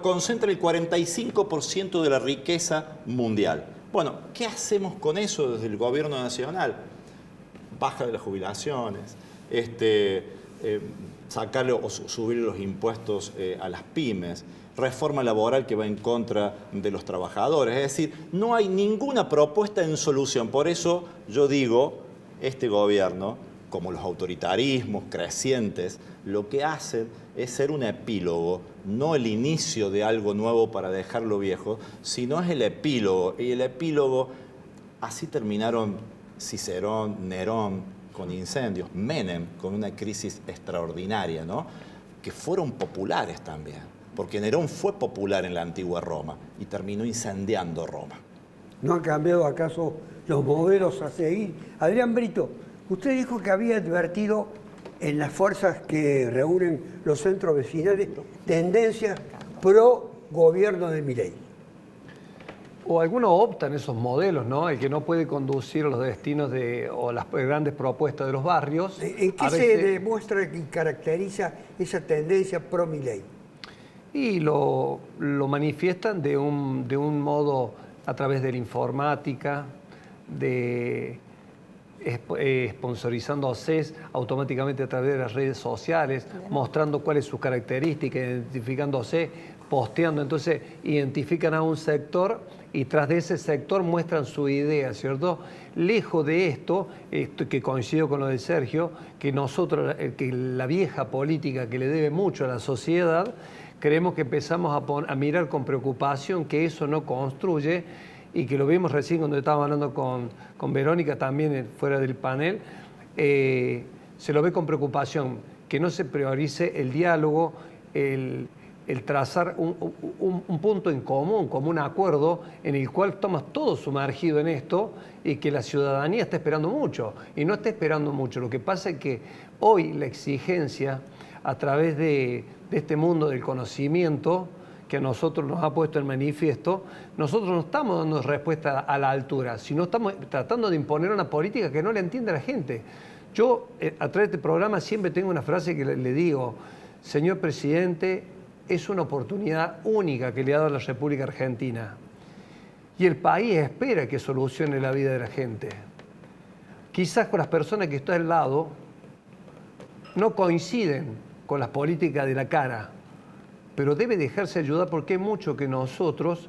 concentra el 45% de la riqueza mundial. Bueno, ¿qué hacemos con eso desde el gobierno nacional? Baja de las jubilaciones, sacarle o subir los impuestos a las pymes, reforma laboral que va en contra de los trabajadores. Es decir, no hay ninguna propuesta en solución. Por eso yo digo, este gobierno, como los autoritarismos crecientes, lo que hacen es ser un epílogo, no el inicio de algo nuevo para dejarlo viejo, sino es el epílogo. Y el epílogo, así terminaron Cicerón, Nerón con incendios, Menem con una crisis extraordinaria, ¿no? Que fueron populares también. Porque Nerón fue popular en la antigua Roma y terminó incendiando Roma. ¿No han cambiado acaso los modelos a seguir? Adrián Brito, usted dijo que había advertido en las fuerzas que reúnen los centros vecinales tendencias pro gobierno de Milei. O algunos optan esos modelos, ¿no? El que no puede conducir los destinos o las grandes propuestas de los barrios. ¿En qué se demuestra y caracteriza esa tendencia pro Milei? Y lo manifiestan de un modo a través de la informática, de sponsorizándose automáticamente a través de las redes sociales, mostrando cuál es su característica, identificándose, posteando. Entonces identifican a un sector y tras de ese sector muestran su idea, ¿cierto? Lejos de esto, que coincido con lo de Sergio, que nosotros, que la vieja política que le debe mucho a la sociedad, creemos que empezamos a mirar con preocupación que eso no construye y que lo vimos recién cuando estábamos hablando con Verónica también fuera del panel, se lo ve con preocupación, que no se priorice el diálogo, el trazar un punto en común, como un acuerdo en el cual estamos todos sumergidos en esto y que la ciudadanía está esperando mucho y no está esperando mucho. Lo que pasa es que hoy la exigencia a través de este mundo del conocimiento que a nosotros nos ha puesto en manifiesto, nosotros no estamos dando respuesta a la altura, sino estamos tratando de imponer una política que no le entiende a la gente. Yo, a través de este programa, siempre tengo una frase que le digo: señor presidente, es una oportunidad única que le ha dado la República Argentina. Y el país espera que solucione la vida de la gente. Quizás con las personas que están al lado no coinciden con las políticas de la cara, pero debe dejarse ayudar porque hay mucho que nosotros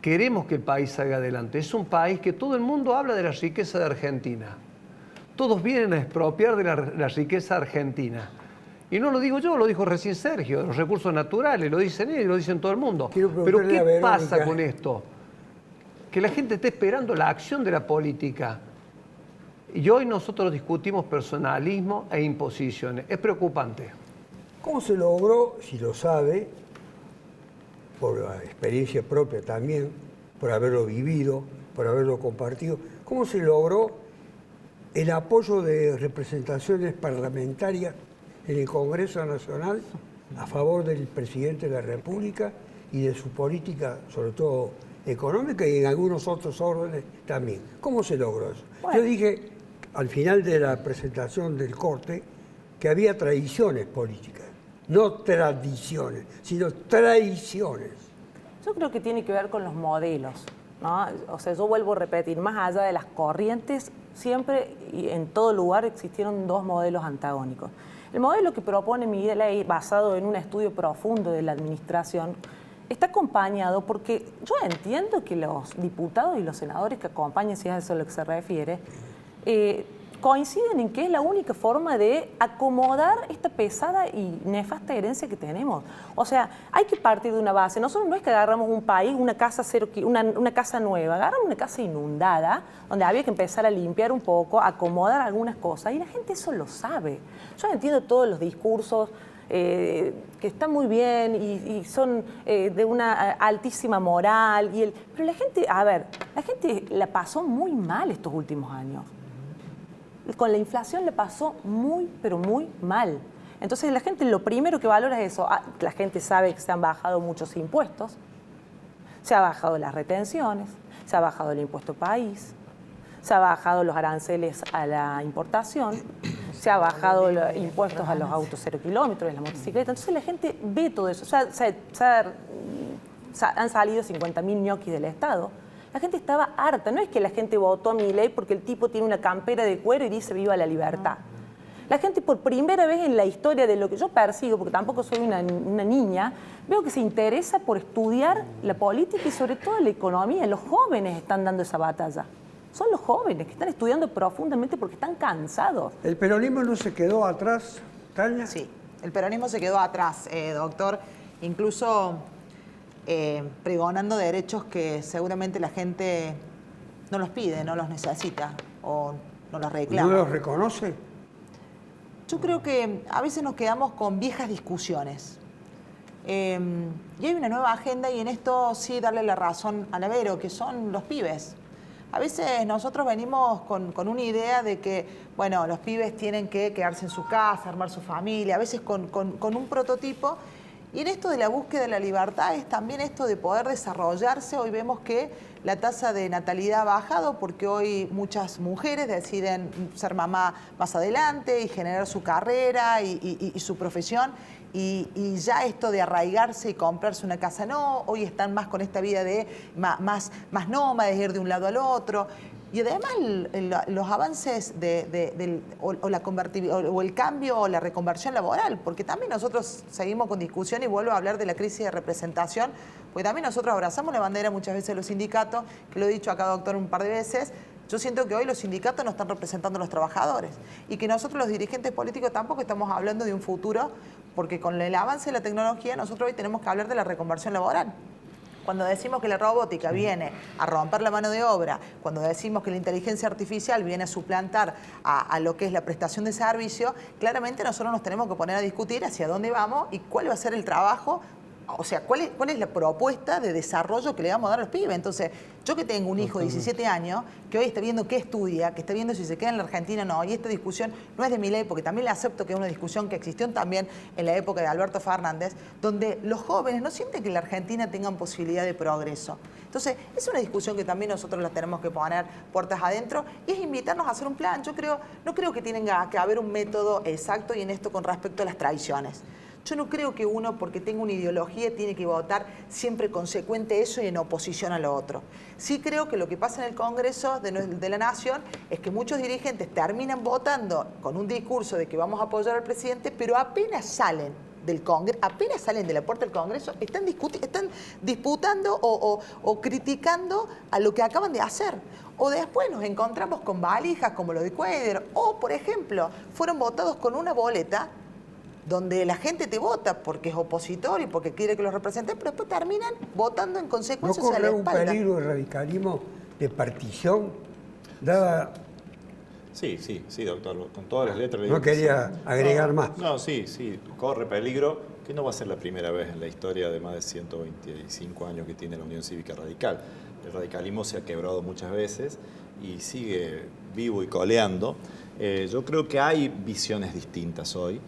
queremos que el país salga adelante. Es un país que todo el mundo habla de la riqueza de Argentina. Todos vienen a expropiar de la riqueza argentina. Y no lo digo yo, lo dijo recién Sergio, los recursos naturales, lo dicen ellos, lo dicen todo el mundo. Pero ¿qué pasa con esto? Que la gente está esperando la acción de la política. Y hoy nosotros discutimos personalismo e imposiciones. Es preocupante. ¿Cómo se logró, si lo sabe, por la experiencia propia también, por haberlo vivido, por haberlo compartido, cómo se logró el apoyo de representaciones parlamentarias en el Congreso Nacional a favor del presidente de la República y de su política, sobre todo económica y en algunos otros órdenes también? ¿Cómo se logró eso? Bueno. Yo dije al final de la presentación del corte que había tradiciones políticas, no tradiciones, sino traiciones. Yo creo que tiene que ver con los modelos, ¿no? O sea, yo vuelvo a repetir, más allá de las corrientes, siempre y en todo lugar existieron dos modelos antagónicos. El modelo que propone Milei, basado en un estudio profundo de la administración, está acompañado porque yo entiendo que los diputados y los senadores que acompañan, si es a eso a lo que se refiere, coinciden en que es la única forma de acomodar esta pesada y nefasta herencia que tenemos. O sea, hay que partir de una base. Nosotros no es que agarramos un país, una casa nueva, agarramos una casa inundada, donde había que empezar a limpiar un poco, acomodar algunas cosas, y la gente eso lo sabe. Yo entiendo todos los discursos que están muy bien y son de una altísima moral, pero la gente, la gente la pasó muy mal estos últimos años. Con la inflación le pasó muy, pero muy mal. Entonces la gente lo primero que valora es eso. La gente sabe que se han bajado muchos impuestos, se ha bajado las retenciones, se ha bajado el impuesto país, se ha bajado los aranceles a la importación, se ha bajado los impuestos a los autos 0 kilómetros, a las motocicletas. Entonces la gente ve todo eso. Han salido 50.000 ñoquis del Estado. La gente estaba harta. No es que la gente votó a Milei porque el tipo tiene una campera de cuero y dice viva la libertad. La gente por primera vez en la historia de lo que yo persigo, porque tampoco soy una niña, veo que se interesa por estudiar la política y sobre todo la economía. Los jóvenes están dando esa batalla. Son los jóvenes que están estudiando profundamente porque están cansados. ¿El peronismo no se quedó atrás, Tania? Sí, el peronismo se quedó atrás, doctor. Incluso pregonando derechos que seguramente la gente no los pide, no los necesita o no los reclama. ¿No los reconoce? Yo creo que a veces nos quedamos con viejas discusiones. Y hay una nueva agenda y en esto sí darle la razón a Navero, que son los pibes. A veces nosotros venimos con una idea de que, bueno, los pibes tienen que quedarse en su casa, armar su familia, a veces con un prototipo. Y en esto de la búsqueda de la libertad es también esto de poder desarrollarse. Hoy vemos que la tasa de natalidad ha bajado porque hoy muchas mujeres deciden ser mamá más adelante y generar su carrera y su profesión. Y ya esto de arraigarse y comprarse una casa no, hoy están más con esta vida de más nómades, ir de un lado al otro. Y además los avances o el cambio o la reconversión laboral, porque también nosotros seguimos con discusión y vuelvo a hablar de la crisis de representación, porque también nosotros abrazamos la bandera muchas veces de los sindicatos, que lo he dicho acá, doctor, un par de veces. Yo siento que hoy los sindicatos no están representando a los trabajadores y que nosotros los dirigentes políticos tampoco estamos hablando de un futuro, porque con el avance de la tecnología nosotros hoy tenemos que hablar de la reconversión laboral. Cuando decimos que la robótica viene a romper la mano de obra, cuando decimos que la inteligencia artificial viene a suplantar a lo que es la prestación de servicio, claramente nosotros nos tenemos que poner a discutir hacia dónde vamos y cuál va a ser el trabajo. O sea, ¿cuál es la propuesta de desarrollo que le vamos a dar a los pibes? Entonces, yo que tengo un hijo de 17 años, que hoy está viendo qué estudia, que está viendo si se queda en la Argentina o no, y esta discusión no es de Milei, porque también le acepto que es una discusión que existió también en la época de Alberto Fernández, donde los jóvenes no sienten que en la Argentina tengan posibilidad de progreso. Entonces, es una discusión que también nosotros la tenemos que poner puertas adentro y es invitarnos a hacer un plan. No creo que tenga que haber un método exacto y en esto con respecto a las traiciones. Yo no creo que uno, porque tenga una ideología, tiene que votar siempre consecuente eso y en oposición a lo otro. Sí creo que lo que pasa en el Congreso de la Nación es que muchos dirigentes terminan votando con un discurso de que vamos a apoyar al presidente, pero apenas salen del Congreso, apenas salen de la puerta del Congreso, están disputando o criticando a lo que acaban de hacer. O después nos encontramos con valijas como lo de Cueder, o por ejemplo, fueron votados con una boleta donde la gente te vota porque es opositor y porque quiere que los representen, pero después terminan votando en consecuencia ¿No a la corre un espalda? peligro el radicalismo de partición, dada... Sí, doctor, con todas las letras. No quería agregar más. No, sí, corre peligro, que no va a ser la primera vez en la historia de más de 125 años que tiene la Unión Cívica Radical. El radicalismo se ha quebrado muchas veces y sigue vivo y coleando. Yo creo que hay visiones distintas hoy.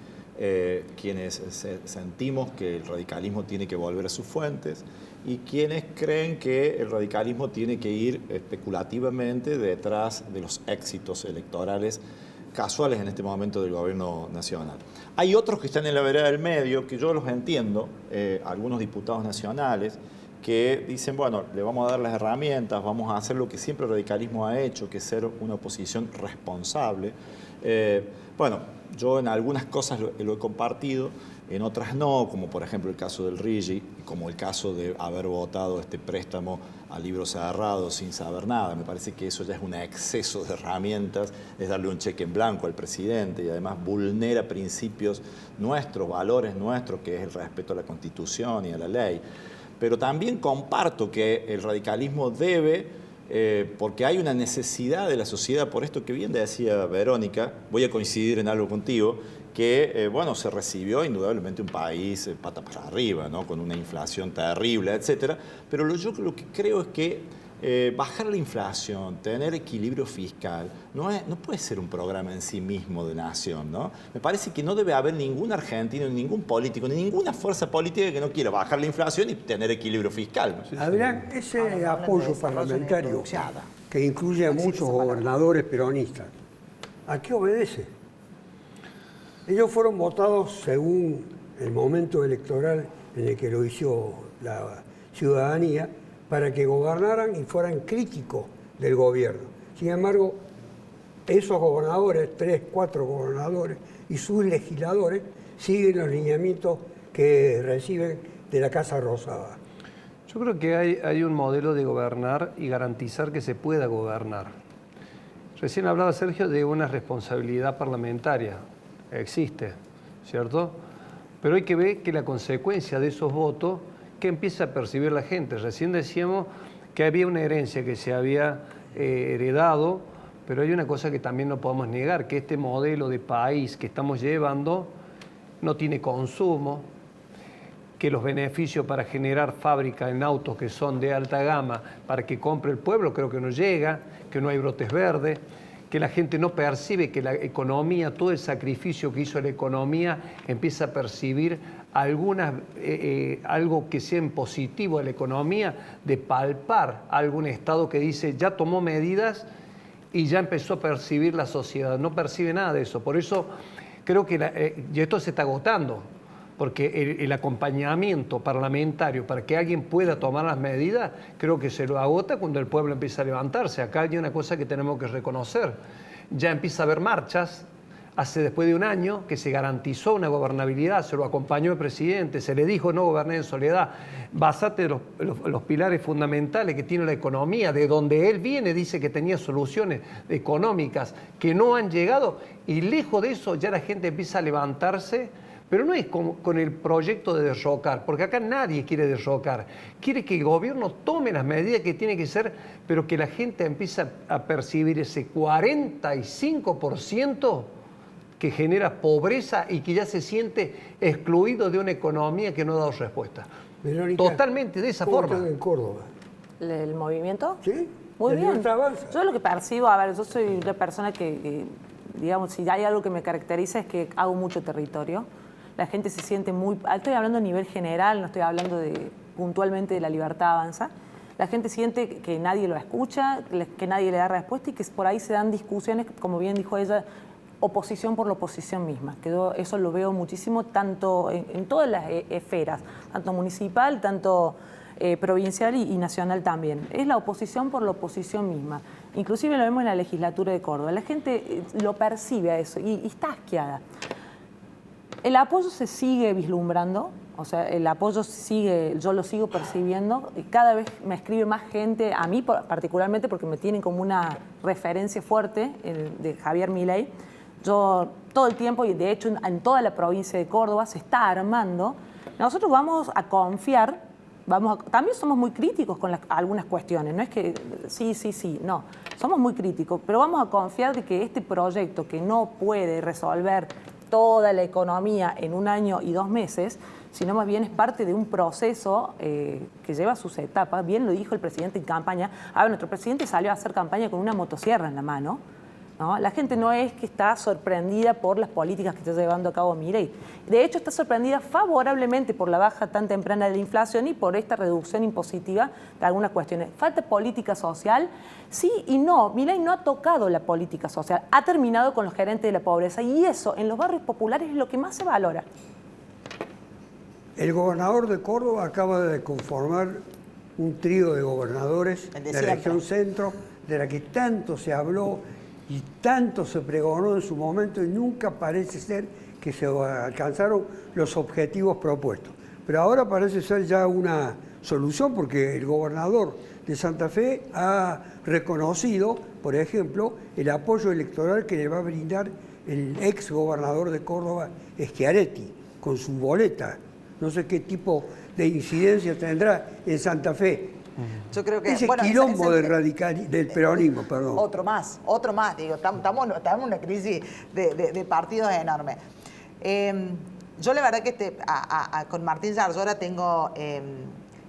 Quienes sentimos que el radicalismo tiene que volver a sus fuentes y quienes creen que el radicalismo tiene que ir especulativamente detrás de los éxitos electorales casuales en este momento del gobierno nacional. Hay otros que están en la vereda del medio, que yo los entiendo, algunos diputados nacionales, que dicen, bueno, le vamos a dar las herramientas, vamos a hacer lo que siempre el radicalismo ha hecho, que es ser una oposición responsable. Bueno, yo en algunas cosas lo he compartido, en otras no, como por ejemplo el caso del RIGI, como el caso de haber votado este préstamo a libro cerrado sin saber nada. Me parece que eso ya es un exceso de herramientas, es darle un cheque en blanco al presidente y además vulnera principios nuestros, valores nuestros, que es el respeto a la Constitución y a la ley. Pero también comparto que el radicalismo debe... porque hay una necesidad de la sociedad, por esto que bien decía Verónica, voy a coincidir en algo contigo, que bueno, se recibió indudablemente un país pata para arriba, ¿no? Con una inflación terrible, etcétera, pero yo lo que creo es que bajar la inflación, tener equilibrio fiscal, no puede ser un programa en sí mismo de nación, ¿no? Me parece que no debe haber ningún argentino, ningún político, ni ninguna fuerza política que no quiera bajar la inflación y tener equilibrio fiscal. Habrá ese apoyo parlamentario que incluye a muchos gobernadores peronistas. ¿A qué obedece? Ellos fueron votados según el momento electoral en el que lo hizo la ciudadanía, para que gobernaran y fueran críticos del gobierno. Sin embargo, esos gobernadores, 3, 4 gobernadores y sus legisladores siguen los lineamientos que reciben de la Casa Rosada. Yo creo que hay un modelo de gobernar y garantizar que se pueda gobernar. Recién hablaba Sergio de una responsabilidad parlamentaria. Existe, ¿cierto? Pero hay que ver que la consecuencia de esos votos, que empieza a percibir la gente. Recién decíamos que había una herencia que se había heredado, pero hay una cosa que también no podemos negar, que este modelo de país que estamos llevando no tiene consumo, que los beneficios para generar fábricas en autos que son de alta gama para que compre el pueblo creo que no llega, que no hay brotes verdes, que la gente no percibe que la economía, todo el sacrificio que hizo la economía, empieza a percibir algo que sea en positivo de la economía, de palpar algún Estado que dice ya tomó medidas y ya empezó a percibir la sociedad. No percibe nada de eso. Por eso creo que y esto se está agotando, porque el acompañamiento parlamentario para que alguien pueda tomar las medidas, creo que se lo agota cuando el pueblo empieza a levantarse. Acá hay una cosa que tenemos que reconocer. Ya empieza a haber marchas, después de un año que se garantizó una gobernabilidad, se lo acompañó el presidente, se le dijo no gobernar en soledad, basate en los pilares fundamentales que tiene la economía, de donde él viene, dice que tenía soluciones económicas que no han llegado, y lejos de eso ya la gente empieza a levantarse. Pero no es con el proyecto de derrocar, porque acá nadie quiere derrocar. Quiere que el gobierno tome las medidas que tiene que ser, pero que la gente empiece a percibir ese 45% que genera pobreza y que ya se siente excluido de una economía que no ha dado respuesta. Verónica, totalmente de esa forma. en Córdoba? ¿El movimiento? Sí. Muy bien. Avanza. Yo lo que percibo, a ver, yo soy una persona que, digamos, si hay algo que me caracteriza es que hago mucho territorio. La gente se siente muy... Estoy hablando a nivel general, no estoy hablando puntualmente de La Libertad Avanza. La gente siente que nadie lo escucha, que nadie le da respuesta y que por ahí se dan discusiones, como bien dijo ella, oposición por la oposición misma. Eso lo veo muchísimo tanto en todas las esferas, tanto municipal, tanto provincial y nacional también. Es la oposición por la oposición misma. Inclusive lo vemos en la legislatura de Córdoba. La gente lo percibe a eso y está asqueada. El apoyo se sigue vislumbrando, o sea, el apoyo sigue, yo lo sigo percibiendo y cada vez me escribe más gente, a mí particularmente porque me tienen como una referencia fuerte de Javier Milei. Yo todo el tiempo, y de hecho en toda la provincia de Córdoba se está armando. Nosotros vamos a confiar, también somos muy críticos con algunas cuestiones, no es que sí, no. Somos muy críticos, pero vamos a confiar de que este proyecto que no puede resolver toda la economía en 1 año y 2 meses, sino más bien es parte de un proceso que lleva sus etapas. Bien lo dijo el presidente en campaña. A ver, nuestro presidente salió a hacer campaña con una motosierra en la mano, ¿no? La gente no es que está sorprendida por las políticas que está llevando a cabo Milei. De hecho, está sorprendida favorablemente por la baja tan temprana de la inflación y por esta reducción impositiva de algunas cuestiones. ¿Falta política social? Sí y no. Milei no ha tocado la política social. Ha terminado con los gerentes de la pobreza y eso en los barrios populares es lo que más se valora. El gobernador de Córdoba acaba de conformar un trío de gobernadores de la región centro, de la que tanto se habló y tanto se pregonó en su momento y nunca parece ser que se alcanzaron los objetivos propuestos. Pero ahora parece ser ya una solución porque el gobernador de Santa Fe ha reconocido, por ejemplo, el apoyo electoral que le va a brindar el ex gobernador de Córdoba, Schiaretti, con su boleta. No sé qué tipo de incidencia tendrá en Santa Fe. Yo creo que, ese quilombo del peronismo, perdón. Otro más, digo, estamos en una crisis de partidos enorme. Yo la verdad que con Martín Yarlora tengo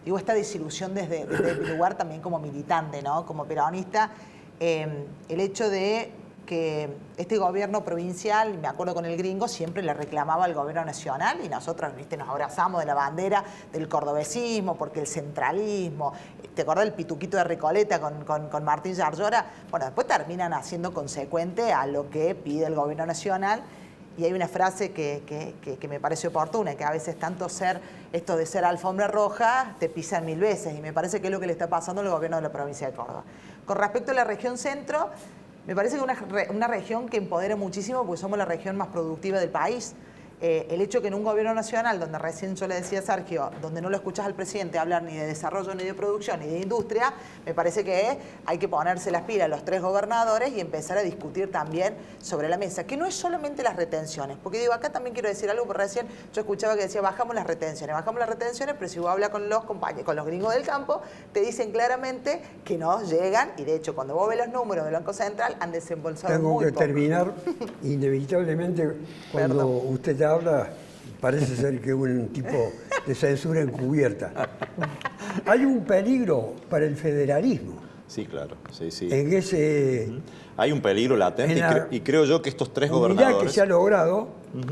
esta desilusión desde mi lugar también como militante, ¿no? Como peronista, el hecho de que este gobierno provincial, me acuerdo con el gringo, siempre le reclamaba al gobierno nacional y nosotros, ¿viste?, nos abrazamos de la bandera del cordobesismo, porque el centralismo, ¿te acordás del pituquito de Recoleta con Martín Yarlora? Bueno, después terminan haciendo consecuente a lo que pide el gobierno nacional. Y hay una frase que me parece oportuna, que a veces esto de ser alfombra roja, te pisan 1000 veces, y me parece que es lo que le está pasando al gobierno de la provincia de Córdoba. Con respecto a la región centro, Me parece que una región que empodera muchísimo porque somos la región más productiva del país. El hecho que en un gobierno nacional, donde recién yo le decía a Sergio, donde no lo escuchas al presidente hablar ni de desarrollo, ni de producción, ni de industria, me parece que hay que ponerse las pilas los 3 gobernadores y empezar a discutir también sobre la mesa, que no es solamente las retenciones, porque digo, acá también quiero decir algo, porque recién yo escuchaba que decía, bajamos las retenciones, pero si vos hablas con los compañeros, con los gringos del campo, te dicen claramente que no llegan, y de hecho cuando vos ves los números del Banco Central han desembolsado Tengo muy que poco. terminar, inevitablemente, cuando usted ya habla, parece ser que un tipo de censura encubierta. Hay un peligro para el federalismo. Sí, claro. Sí. En ese... Hay un peligro latente y creo yo que estos 3 Unidad gobernadores... que se ha logrado,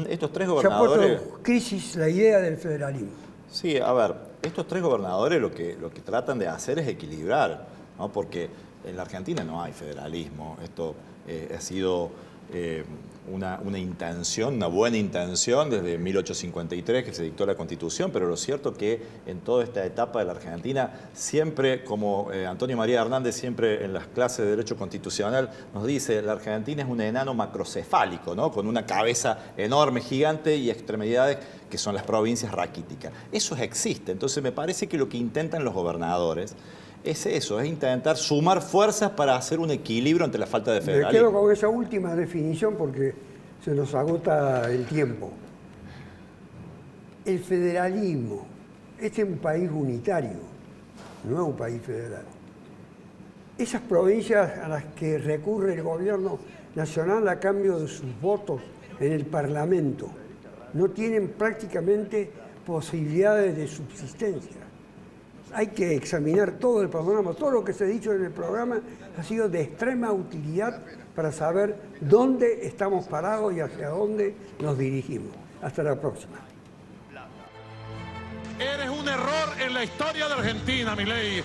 estos 3 se ha gobernadores... puesto en crisis la idea del federalismo. Sí, a ver, estos 3 gobernadores lo que tratan de hacer es equilibrar, ¿no? Porque en la Argentina no hay federalismo. Esto ha sido una intención, una buena intención desde 1853 que se dictó la Constitución, pero lo cierto que en toda esta etapa de la Argentina siempre, como Antonio María Hernández siempre en las clases de Derecho Constitucional nos dice, la Argentina es un enano macrocefálico, ¿no? Con una cabeza enorme, gigante y extremidades que son las provincias raquíticas. Eso existe, entonces me parece que lo que intentan los gobernadores es eso, es intentar sumar fuerzas para hacer un equilibrio ante la falta de federalismo. Me quedo con esa última definición porque se nos agota el tiempo. El federalismo, este es un país unitario, no es un país federal. Esas provincias a las que recurre el gobierno nacional a cambio de sus votos en el Parlamento no tienen prácticamente posibilidades de subsistencia. Hay que examinar todo el panorama, todo lo que se ha dicho en el programa ha sido de extrema utilidad para saber dónde estamos parados y hacia dónde nos dirigimos. Hasta la próxima. Eres un error en la historia de Argentina, Milei.